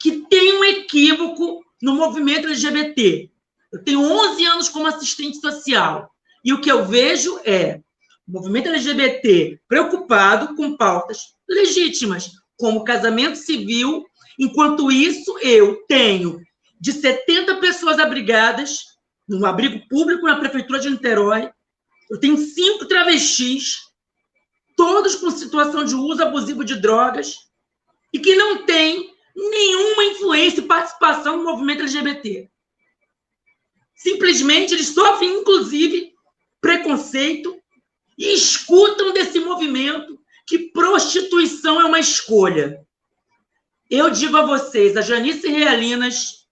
C: que tem um equívoco no movimento LGBT. Eu tenho 11 anos como assistente social, e o que eu vejo é o movimento LGBT preocupado com pautas legítimas, como casamento civil. Enquanto isso, eu tenho de 70 pessoas abrigadas num abrigo público na prefeitura de Niterói. Eu tenho 5 travestis, todos com situação de uso abusivo de drogas, e que não têm nenhuma influência e participação no movimento LGBT. Simplesmente, eles sofrem, inclusive, preconceito e escutam desse movimento que prostituição é uma escolha. Eu digo a vocês, a Janice Realinas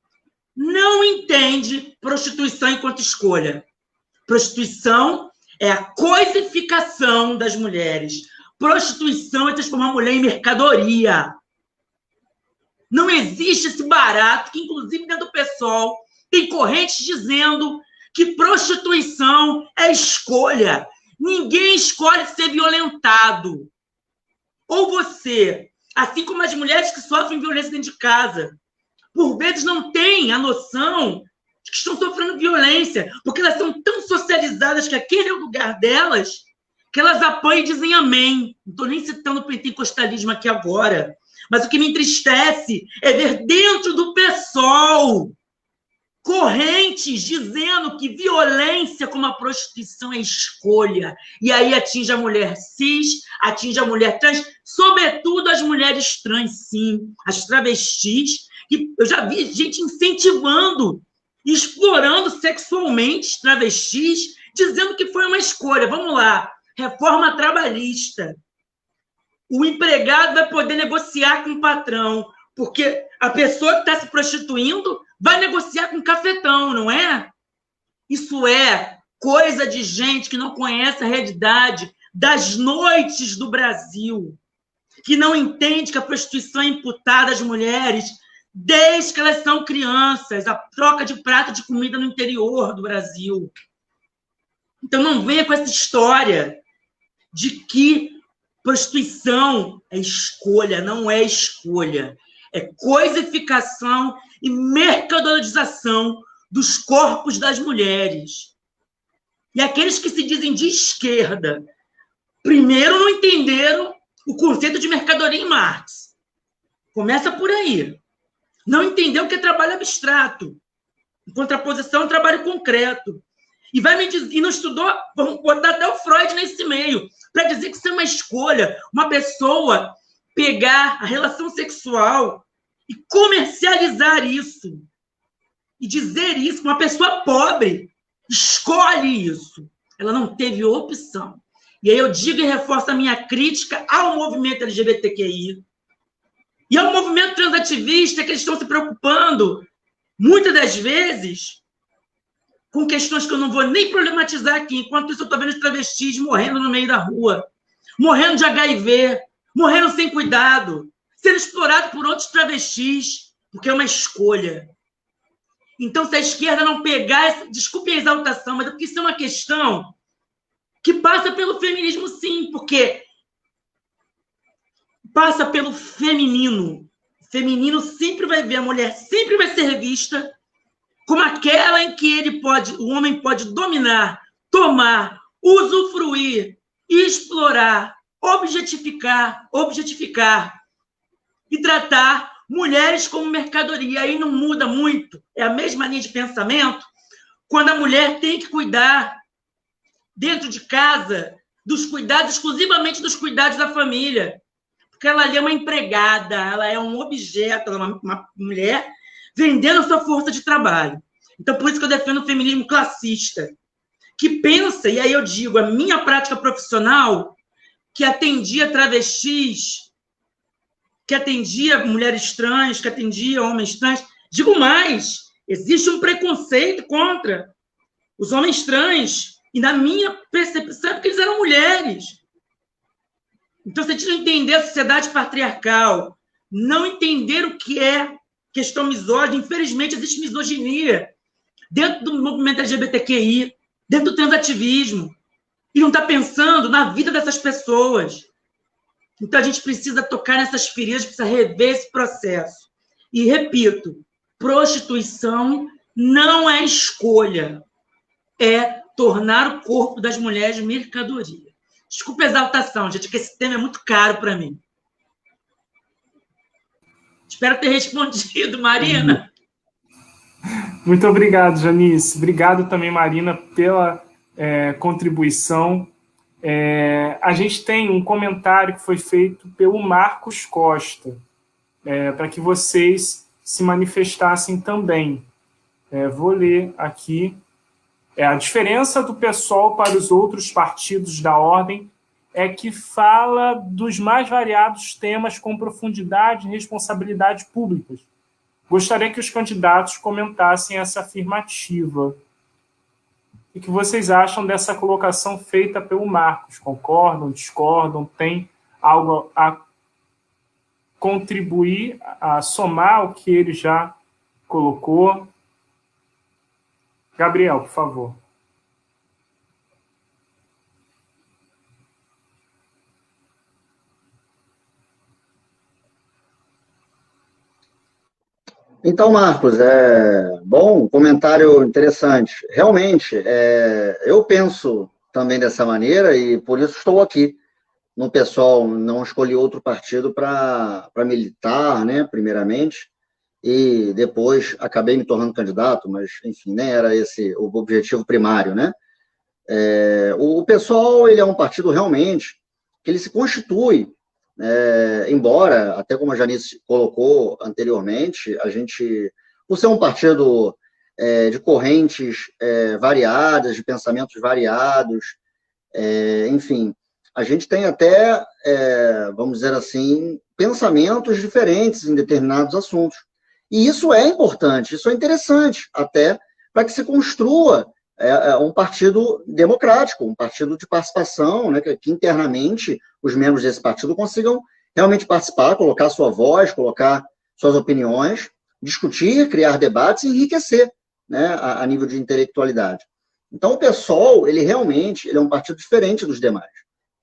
C: não entende prostituição enquanto escolha. Prostituição é a coisificação das mulheres. Prostituição é transformar a mulher em mercadoria. Não existe esse barato, que inclusive dentro do PSOL tem correntes dizendo que prostituição é escolha. Ninguém escolhe ser violentado. Ou você, assim como as mulheres que sofrem violência dentro de casa, por vezes não têm a noção de que estão sofrendo violência, porque elas são tão socializadas que aquele é o lugar delas, que elas apoiam e dizem amém. Não estou nem citando o pentecostalismo aqui agora, mas o que me entristece é ver dentro do PSOL correntes dizendo que violência como a prostituição é escolha. E aí atinge a mulher cis, atinge a mulher trans, sobretudo as mulheres trans, sim, as travestis, que eu já vi gente incentivando, explorando sexualmente travestis, dizendo que foi uma escolha. Vamos lá, reforma trabalhista. O empregado vai poder negociar com o patrão, porque a pessoa que está se prostituindo vai negociar com o cafetão, não é? Isso é coisa de gente que não conhece a realidade das noites do Brasil, que não entende que a prostituição é imputada às mulheres desde que elas são crianças, a troca de prato de comida no interior do Brasil. Então, não venha com essa história de que prostituição é escolha, não é escolha. É coisificação e mercadologização dos corpos das mulheres. E aqueles que se dizem de esquerda, primeiro não entenderam o conceito de mercadoria em Marx. Começa por aí. Não entendeu o que é trabalho abstrato. Em contraposição ao trabalho concreto. E vai me dizer, e não estudou, vamos botar até o Freud nesse meio, para dizer que isso é uma escolha, uma pessoa pegar a relação sexual e comercializar isso. E dizer isso, uma pessoa pobre escolhe isso. Ela não teve opção. E aí eu digo e reforço a minha crítica ao movimento LGBTQI e ao movimento transativista, que eles estão se preocupando, muitas das vezes, com questões que eu não vou nem problematizar aqui. Enquanto isso, eu estou vendo os travestis morrendo no meio da rua, morrendo de HIV, morrendo sem cuidado, sendo explorado por outros travestis, porque é uma escolha. Então, se a esquerda não pegar, desculpe a exaltação, mas é porque isso é uma questão que passa pelo feminismo, sim, porque passa pelo feminino. O feminino sempre vai ver, a mulher sempre vai ser vista como aquela em que o homem pode dominar, tomar, usufruir, explorar, objetificar e tratar mulheres como mercadoria. Aí não muda muito, é a mesma linha de pensamento quando a mulher tem que cuidar dentro de casa dos cuidados, exclusivamente dos cuidados da família, porque ela ali é uma empregada, ela é um objeto, ela é uma mulher vendendo a sua força de trabalho. Então, por isso que eu defendo o feminismo classista, que pensa, e aí eu digo, a minha prática profissional, que atendia travestis que atendia mulheres trans, que atendia homens trans. Digo mais, existe um preconceito contra os homens trans, e na minha percepção é porque eles eram mulheres. Então, se a gente não entender a sociedade patriarcal, não entender o que é questão misógina, infelizmente existe misoginia dentro do movimento LGBTQI, dentro do transativismo, e não está pensando na vida dessas pessoas. Então, a gente precisa tocar nessas feridas, precisa rever esse processo. E, repito, prostituição não é escolha, é tornar o corpo das mulheres mercadoria. Desculpa a exaltação, gente, que esse tema é muito caro para mim. Espero ter respondido, Marina.
A: Muito obrigado, Janice. Obrigado também, Marina, pela contribuição. A gente tem um comentário que foi feito pelo Marcos Costa, para que vocês se manifestassem também. Vou ler aqui. A diferença do PSOL para os outros partidos da ordem é que fala dos mais variados temas com profundidade e responsabilidade públicas. Gostaria que os candidatos comentassem essa afirmativa. O que vocês acham dessa colocação feita pelo Marcos? Concordam, discordam? Tem algo a contribuir, a somar ao que ele já colocou? Gabriel, por favor.
B: Então, Marcos, bom, comentário interessante. Realmente, eu penso também dessa maneira e por isso estou aqui no PSOL. Não escolhi outro partido para militar, né, primeiramente, e depois acabei me tornando candidato, mas, enfim, nem era esse o objetivo primário, né? O PSOL, ele é um partido realmente que ele se constitui, embora, até como a Janice colocou anteriormente, a gente, por ser um partido de correntes variadas, de pensamentos variados, enfim, a gente tem até, vamos dizer assim, pensamentos diferentes em determinados assuntos. E isso é importante, isso é interessante, até para que se construa um partido democrático, um partido de participação, né, que internamente os membros desse partido consigam realmente participar, colocar sua voz, colocar suas opiniões, discutir, criar debates e enriquecer, né, a nível de intelectualidade. Então, o PSOL, ele é um partido diferente dos demais.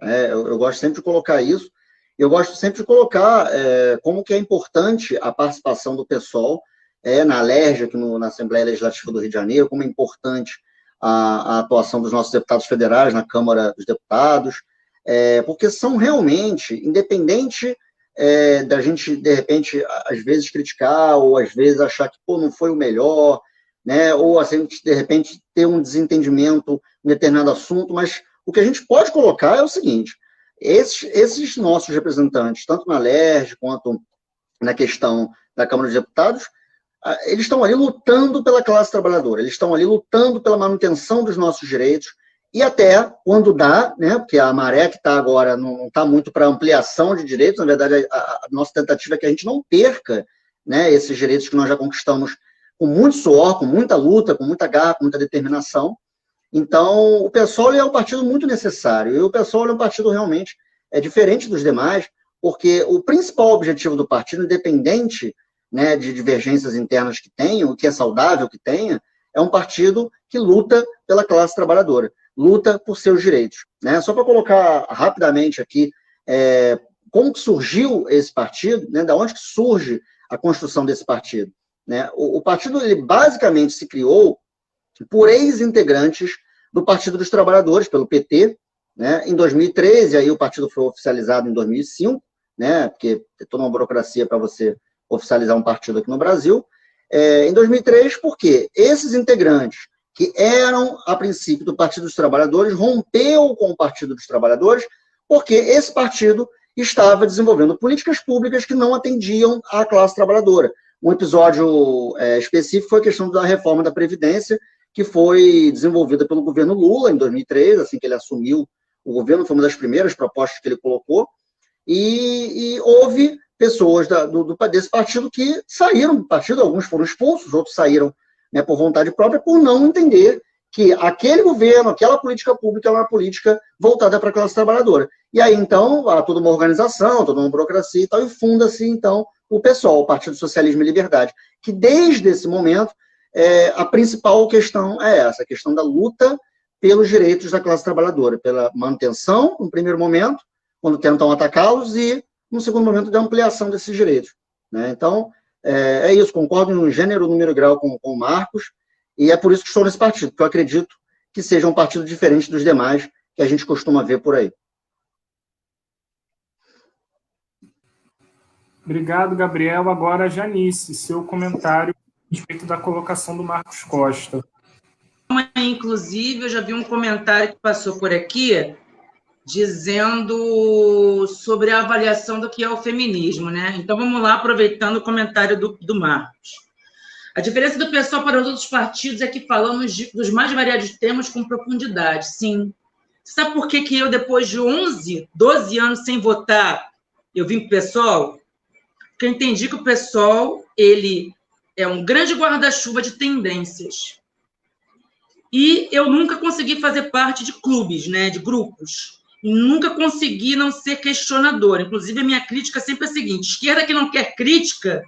B: Eu gosto sempre de colocar isso. Eu gosto sempre de colocar como que é importante a participação do PSOL na Alerj, aqui na Assembleia Legislativa do Rio de Janeiro, como é importante a atuação dos nossos deputados federais na Câmara dos Deputados, porque são realmente, independente da gente, de repente, às vezes criticar, ou às vezes achar que não foi o melhor, né, ou assim, de repente ter um desentendimento em determinado assunto, mas o que a gente pode colocar é o seguinte: esses nossos representantes, tanto na Alerj quanto na questão da Câmara dos Deputados, eles estão ali lutando pela classe trabalhadora, eles estão ali lutando pela manutenção dos nossos direitos, e até quando dá, né, porque a maré que está agora não está muito para ampliação de direitos, na verdade a nossa tentativa é que a gente não perca, né, esses direitos que nós já conquistamos com muito suor, com muita luta, com muita garra, com muita determinação. Então, o PSOL é um partido muito necessário, e o PSOL é um partido realmente diferente dos demais, porque o principal objetivo do partido, independente, né, de divergências internas que tenham, o que é saudável que tenha, é um partido que luta pela classe trabalhadora, luta por seus direitos. Né? Só para colocar rapidamente aqui como que surgiu esse partido, né, da onde que surge a construção desse partido. Né? O partido, ele basicamente se criou por ex-integrantes do Partido dos Trabalhadores, pelo PT, né, em 2013, aí o partido foi oficializado em 2005, né, porque tem toda uma burocracia para você oficializar um partido aqui no Brasil, em 2003, porque esses integrantes, que eram, a princípio, do Partido dos Trabalhadores, rompeu com o Partido dos Trabalhadores, porque esse partido estava desenvolvendo políticas públicas que não atendiam à classe trabalhadora. Um episódio específico foi a questão da reforma da Previdência, que foi desenvolvida pelo governo Lula, em 2003, assim que ele assumiu o governo, foi uma das primeiras propostas que ele colocou, e houve pessoas desse partido que saíram do partido, alguns foram expulsos, outros saíram, né, por vontade própria, por não entender que aquele governo, aquela política pública é uma política voltada para a classe trabalhadora. E aí, então, há toda uma organização, toda uma burocracia e tal, e funda-se, então, o PSOL, o Partido Socialismo e Liberdade, que desde esse momento, a principal questão é essa, a questão da luta pelos direitos da classe trabalhadora, pela manutenção, no primeiro momento, quando tentam atacá-los, e, no segundo momento, da ampliação desses direitos. Né? Então, é isso, concordo em gênero, número e grau com o Marcos, e é por isso que estou nesse partido, porque eu acredito que seja um partido diferente dos demais que a gente costuma ver por aí.
A: Obrigado, Gabriel. Agora, Janice, seu comentário a respeito da colocação do Marcos Costa.
C: Inclusive, eu já vi um comentário que passou por aqui dizendo sobre a avaliação do que é o feminismo, né? Então, vamos lá, aproveitando o comentário do Marcos. A diferença do PSOL para os outros partidos é que falamos dos mais variados temas com profundidade, sim. Sabe por que eu, depois de 11, 12 anos sem votar, eu vim para o PSOL? Porque eu entendi que o PSOL, ele é um grande guarda-chuva de tendências. E eu nunca consegui fazer parte de clubes, né, de grupos. E nunca consegui não ser questionadora. Inclusive, a minha crítica sempre é a seguinte: esquerda que não quer crítica,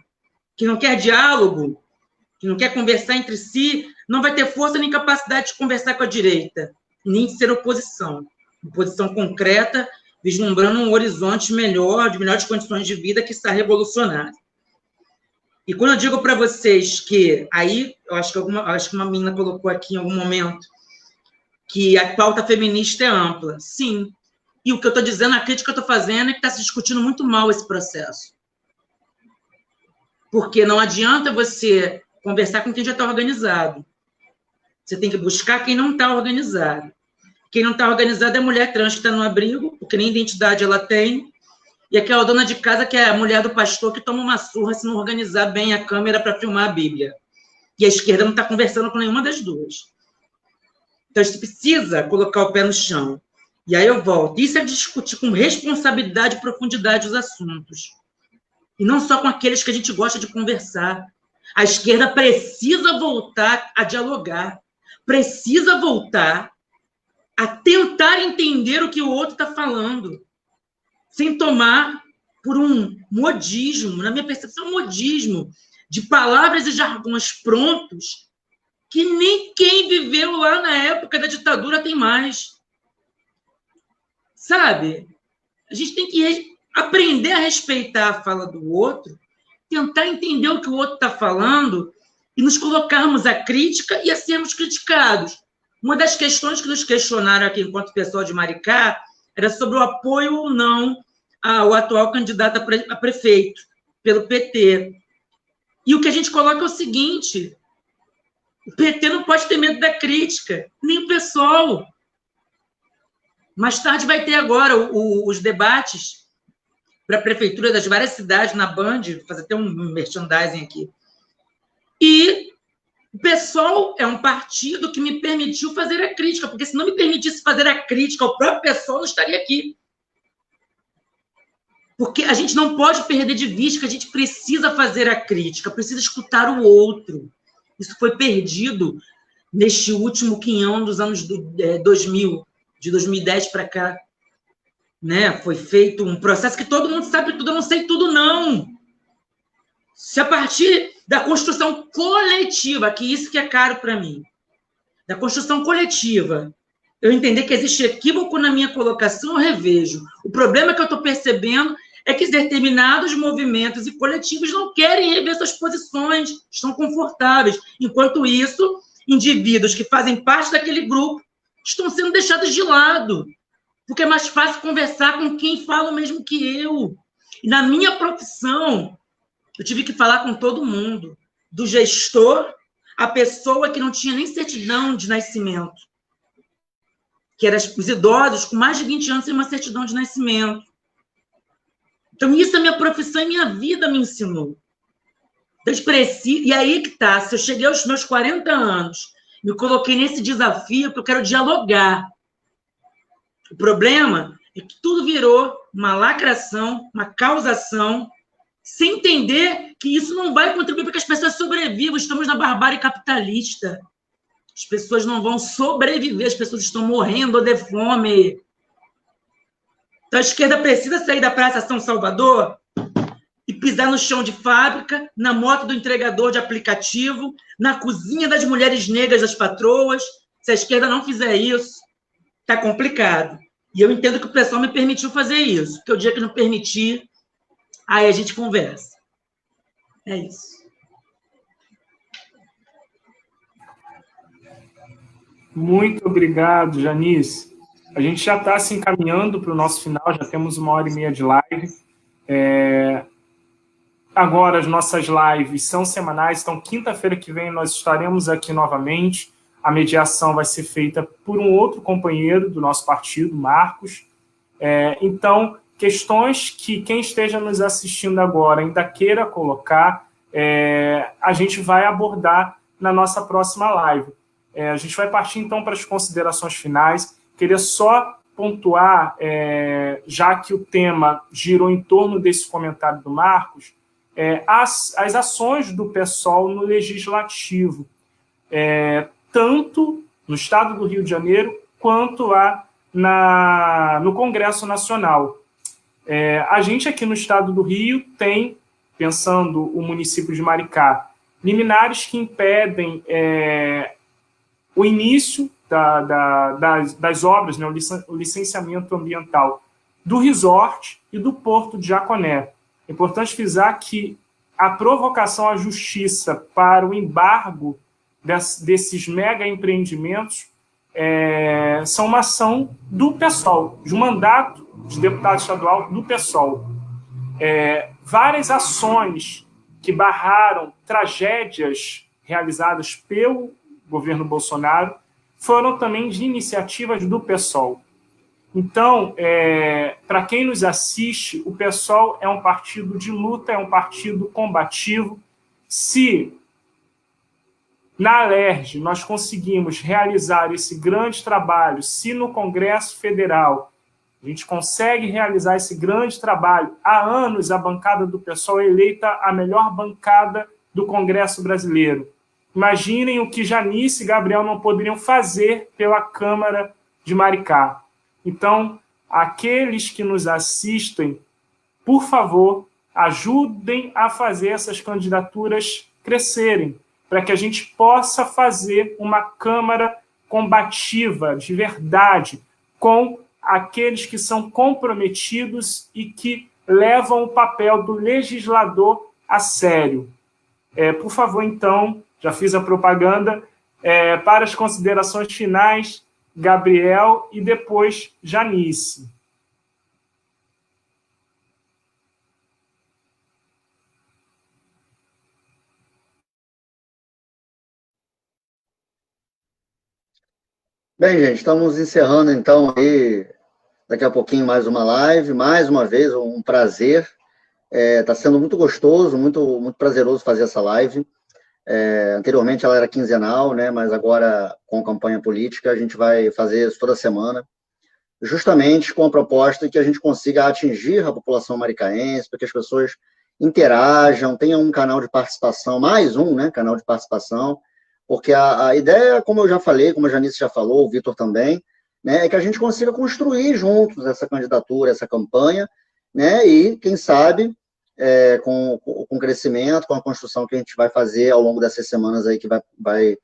C: que não quer diálogo, que não quer conversar entre si, não vai ter força nem capacidade de conversar com a direita, nem de ser oposição. Oposição concreta, vislumbrando um horizonte melhor, de melhores condições de vida, que está revolucionário. E quando eu digo para vocês que, aí, eu acho que uma menina colocou aqui em algum momento, que a pauta feminista é ampla. Sim. E o que eu estou dizendo, a crítica que eu estou fazendo é que está se discutindo muito mal esse processo. Porque não adianta você conversar com quem já está organizado. Você tem que buscar quem não está organizado. Quem não está organizado é a mulher trans que está no abrigo, porque nem identidade ela tem, e aquela dona de casa que é a mulher do pastor que toma uma surra se não organizar bem a câmera para filmar a Bíblia. E a esquerda não está conversando com nenhuma das duas. Então, a gente precisa colocar o pé no chão. E aí eu volto. Isso é discutir com responsabilidade e profundidade os assuntos. E não só com aqueles que a gente gosta de conversar. A esquerda precisa voltar a dialogar, precisa voltar a tentar entender o que o outro está falando, sem tomar por um modismo, na minha percepção, um modismo de palavras e jargões prontos que nem quem viveu lá na época da ditadura tem mais. Sabe? A gente tem que aprender a respeitar a fala do outro, tentar entender o que o outro está falando e nos colocarmos à crítica e a sermos criticados. Uma das questões que nos questionaram aqui, enquanto pessoal de Maricá, era sobre o apoio ou não ao atual candidato a prefeito, pelo PT. E o que a gente coloca é o seguinte: o PT não pode ter medo da crítica, nem o PSOL. Mais tarde vai ter agora os debates para a prefeitura das várias cidades na Band, vou fazer até um merchandising aqui. E o PSOL é um partido que me permitiu fazer a crítica, porque se não me permitisse fazer a crítica, o próprio PSOL não estaria aqui. Porque a gente não pode perder de vista que a gente precisa fazer a crítica, precisa escutar o outro. Isso foi perdido neste último quinhão dos anos 2000, de 2010 para cá. Né? Foi feito um processo que todo mundo sabe tudo, eu não sei tudo, não. Se a partir da construção coletiva, que isso que é caro para mim, da construção coletiva, eu entender que existe equívoco na minha colocação, eu revejo. O problema que eu estou percebendo é que determinados movimentos e coletivos não querem rever suas posições, estão confortáveis. Enquanto isso, indivíduos que fazem parte daquele grupo estão sendo deixados de lado, porque é mais fácil conversar com quem fala o mesmo que eu. E na minha profissão, eu tive que falar com todo mundo, do gestor à pessoa que não tinha nem certidão de nascimento, que eram os idosos com mais de 20 anos sem uma certidão de nascimento. Então, isso a minha profissão e minha vida me ensinou. E aí que está, se eu cheguei aos meus 40 anos, me coloquei nesse desafio, porque eu quero dialogar. O problema é que tudo virou uma lacração, uma causação, sem entender que isso não vai contribuir para que as pessoas sobrevivam. Estamos na barbárie capitalista. As pessoas não vão sobreviver, as pessoas estão morrendo de fome. Então, a esquerda precisa sair da Praça São Salvador e pisar no chão de fábrica, na moto do entregador de aplicativo, na cozinha das mulheres negras das patroas. Se a esquerda não fizer isso, está complicado. E eu entendo que o pessoal me permitiu fazer isso, porque o dia que não permitir, aí a gente conversa. É isso.
A: Muito obrigado, Janice. A gente já está se encaminhando para o nosso final, já temos 1h30 de live. Agora, as nossas lives são semanais, então quinta-feira que vem nós estaremos aqui novamente. A mediação vai ser feita por um outro companheiro do nosso partido, Marcos. Então, questões que quem esteja nos assistindo agora ainda queira colocar, a gente vai abordar na nossa próxima live. A gente vai partir, então, para as considerações finais. Queria só pontuar, já que o tema girou em torno desse comentário do Marcos, as ações do PSOL no Legislativo, tanto no Estado do Rio de Janeiro, quanto no Congresso Nacional. A gente aqui no Estado do Rio tem, pensando o município de Maricá, liminares que impedem o início das obras, né, o licenciamento ambiental do resort e do Porto de Jaconé. É importante frisar que a provocação à justiça para o embargo desses mega empreendimentos são uma ação do PSOL, de um mandato de deputado estadual do PSOL. Várias ações que barraram tragédias realizadas pelo governo Bolsonaro foram também de iniciativas do PSOL. Então, para quem nos assiste, o PSOL é um partido de luta, é um partido combativo. Se na Alerj nós conseguimos realizar esse grande trabalho, se no Congresso Federal a gente consegue realizar esse grande trabalho, há anos a bancada do PSOL é eleita a melhor bancada do Congresso brasileiro. Imaginem o que Janice e Gabriel não poderiam fazer pela Câmara de Maricá. Então, aqueles que nos assistem, por favor, ajudem a fazer essas candidaturas crescerem, para que a gente possa fazer uma Câmara combativa, de verdade, com aqueles que são comprometidos e que levam o papel do legislador a sério. Por favor, então, já fiz a propaganda, para as considerações finais, Gabriel e depois Janice.
B: Bem, gente, estamos encerrando então aí, daqui a pouquinho mais uma live, mais uma vez, um prazer. Está sendo muito gostoso, muito, muito prazeroso fazer essa live. Anteriormente ela era quinzenal, né, mas agora com a campanha política a gente vai fazer isso toda semana, justamente com a proposta de que a gente consiga atingir a população maricaense, para que as pessoas interajam, tenham um canal de participação, mais um, né, canal de participação, porque a ideia, como eu já falei, como a Janice já falou, o Vitor também, né, é que a gente consiga construir juntos essa candidatura, essa campanha, né, e, quem sabe, com o crescimento, com a construção que a gente vai fazer ao longo dessas semanas aí que vai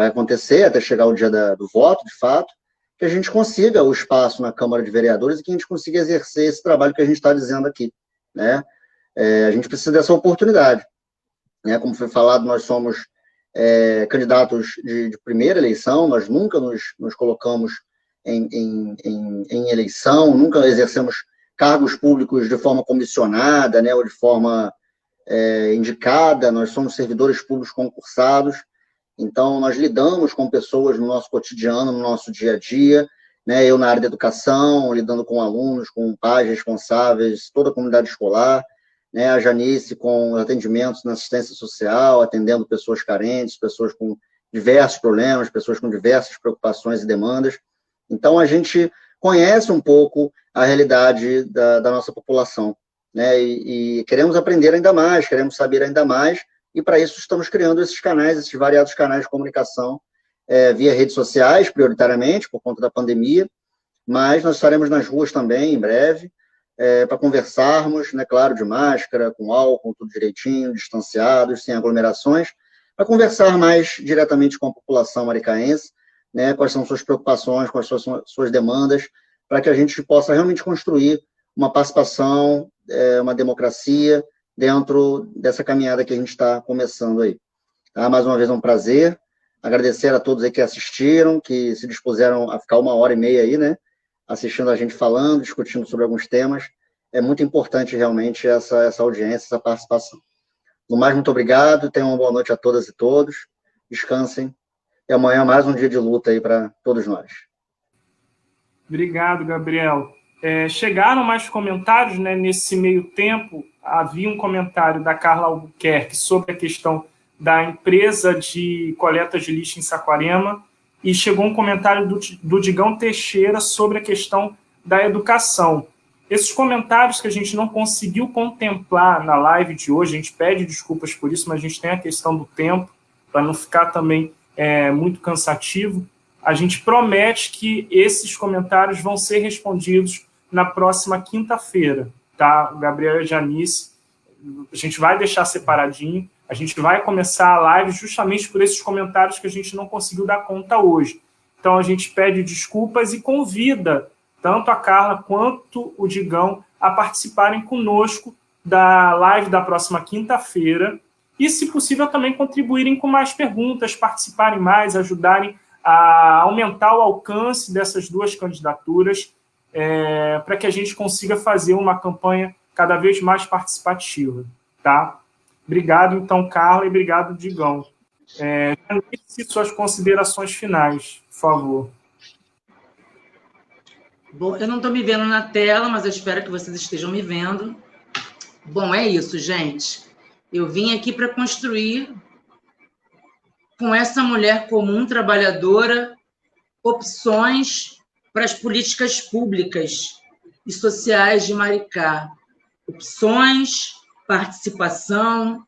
B: acontecer, até chegar o dia do voto, de fato, que a gente consiga o espaço na Câmara de Vereadores e que a gente consiga exercer esse trabalho que a gente está dizendo aqui, né? A gente precisa dessa oportunidade, né? Como foi falado, nós somos candidatos de primeira eleição, nós nunca nos colocamos em eleição, nunca exercemos cargos públicos de forma comissionada, né, ou de forma indicada, nós somos servidores públicos concursados, então nós lidamos com pessoas no nosso cotidiano, no nosso dia a dia, né, eu na área da educação, lidando com alunos, com pais responsáveis, toda a comunidade escolar, né, a Janice com atendimentos na assistência social, atendendo pessoas carentes, pessoas com diversos problemas, pessoas com diversas preocupações e demandas. Então, a gente conhece um pouco a realidade da nossa população, né? E queremos aprender ainda mais, queremos saber ainda mais, e para isso estamos criando esses canais, esses variados canais de comunicação, via redes sociais, prioritariamente, por conta da pandemia, mas nós estaremos nas ruas também, em breve, para conversarmos, né, claro, de máscara, com álcool, tudo direitinho, distanciados, sem aglomerações, para conversar mais diretamente com a população maricaense, né, quais são suas preocupações, quais são suas demandas, para que a gente possa realmente construir uma participação, uma democracia dentro dessa caminhada que a gente está começando aí. Tá? Mais uma vez é um prazer, agradecer a todos aí que assistiram, que se dispuseram a ficar 1h30 aí, né, assistindo a gente falando, discutindo sobre alguns temas. É muito importante realmente essa audiência, essa participação. No mais, muito obrigado, tenham uma boa noite a todas e todos, descansem, e amanhã mais um dia de luta aí para todos nós.
A: Obrigado, Gabriel. Chegaram mais comentários, né? Nesse meio tempo, havia um comentário da Carla Albuquerque sobre a questão da empresa de coleta de lixo em Saquarema, e chegou um comentário do Digão Teixeira sobre a questão da educação. Esses comentários que a gente não conseguiu contemplar na live de hoje, a gente pede desculpas por isso, mas a gente tem a questão do tempo, para não ficar também muito cansativo. A gente promete que esses comentários vão ser respondidos na próxima quinta-feira, tá? O Gabriel e a Janice, a gente vai deixar separadinho, a gente vai começar a live justamente por esses comentários que a gente não conseguiu dar conta hoje. Então, a gente pede desculpas e convida tanto a Carla quanto o Digão a participarem conosco da live da próxima quinta-feira e, se possível, também contribuírem com mais perguntas, participarem mais, ajudarem a aumentar o alcance dessas duas candidaturas, para que a gente consiga fazer uma campanha cada vez mais participativa, tá? Obrigado, então, Carla, e obrigado, Digão. Suas considerações finais, por favor.
C: Bom, eu não estou me vendo na tela, mas eu espero que vocês estejam me vendo. Bom, é isso, gente. Eu vim aqui para construir com essa mulher comum, trabalhadora, opções para as políticas públicas e sociais de Maricá. Opções, participação,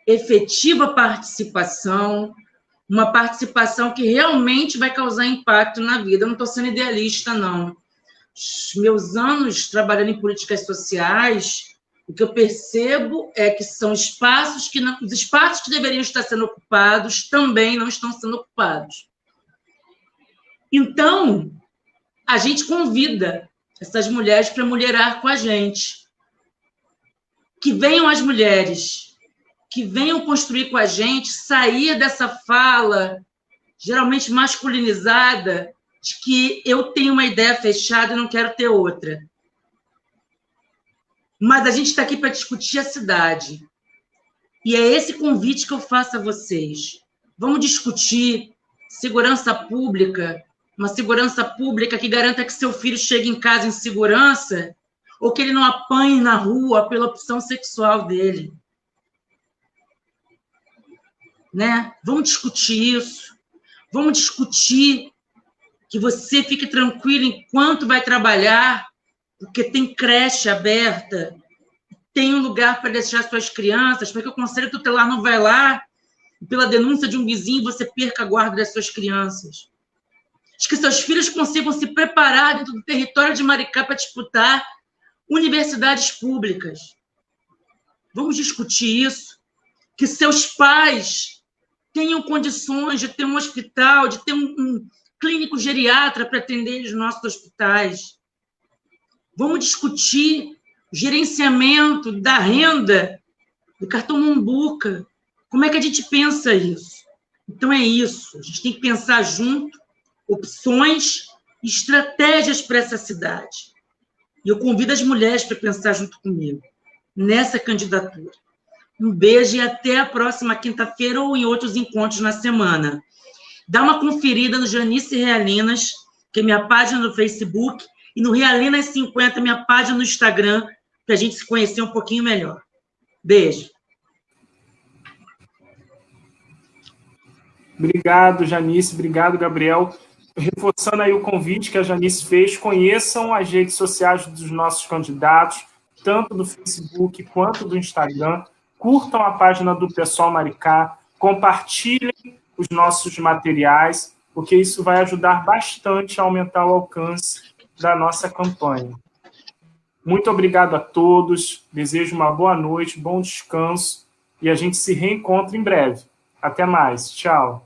C: efetiva participação, uma participação que realmente vai causar impacto na vida. Eu não estou sendo idealista, não. Os meus anos trabalhando em políticas sociais, o que eu percebo é que são espaços que os espaços que deveriam estar sendo ocupados também não estão sendo ocupados. Então, a gente convida essas mulheres para mulherar com a gente. Que venham as mulheres, que venham construir com a gente, sair dessa fala, geralmente masculinizada, de que eu tenho uma ideia fechada e não quero ter outra. Mas a gente está aqui para discutir a cidade. E é esse convite que eu faço a vocês. Vamos discutir segurança pública, uma segurança pública que garanta que seu filho chegue em casa em segurança ou que ele não apanhe na rua pela opção sexual dele. Né? Vamos discutir isso. Vamos discutir que você fique tranquilo enquanto vai trabalhar, porque tem creche aberta, tem um lugar para deixar suas crianças, para que o Conselho Tutelar não vai lá e, pela denúncia de um vizinho, você perca a guarda das suas crianças. De que seus filhos consigam se preparar dentro do território de Maricá para disputar universidades públicas. Vamos discutir isso. Que seus pais tenham condições de ter um hospital, de ter um clínico geriatra para atender os nossos hospitais. Vamos discutir o gerenciamento da renda do cartão Mombuca. Como é que a gente pensa isso? Então, é isso. A gente tem que pensar junto opções e estratégias para essa cidade. E eu convido as mulheres para pensar junto comigo nessa candidatura. Um beijo e até a próxima quinta-feira ou em outros encontros na semana. Dá uma conferida no Janice Realinas, que é minha página no Facebook, e no Realinas 50, minha página no Instagram, para a gente se conhecer um pouquinho melhor. Beijo.
A: Obrigado, Janice. Obrigado, Gabriel. reforçando aí o convite que a Janice fez, conheçam as redes sociais dos nossos candidatos, tanto do Facebook quanto do Instagram, curtam a página do Pessoal Maricá, compartilhem os nossos materiais, porque isso vai ajudar bastante a aumentar o alcance da nossa campanha. Muito obrigado a todos, desejo uma boa noite, bom descanso, e a gente se reencontra em breve. Até mais, tchau.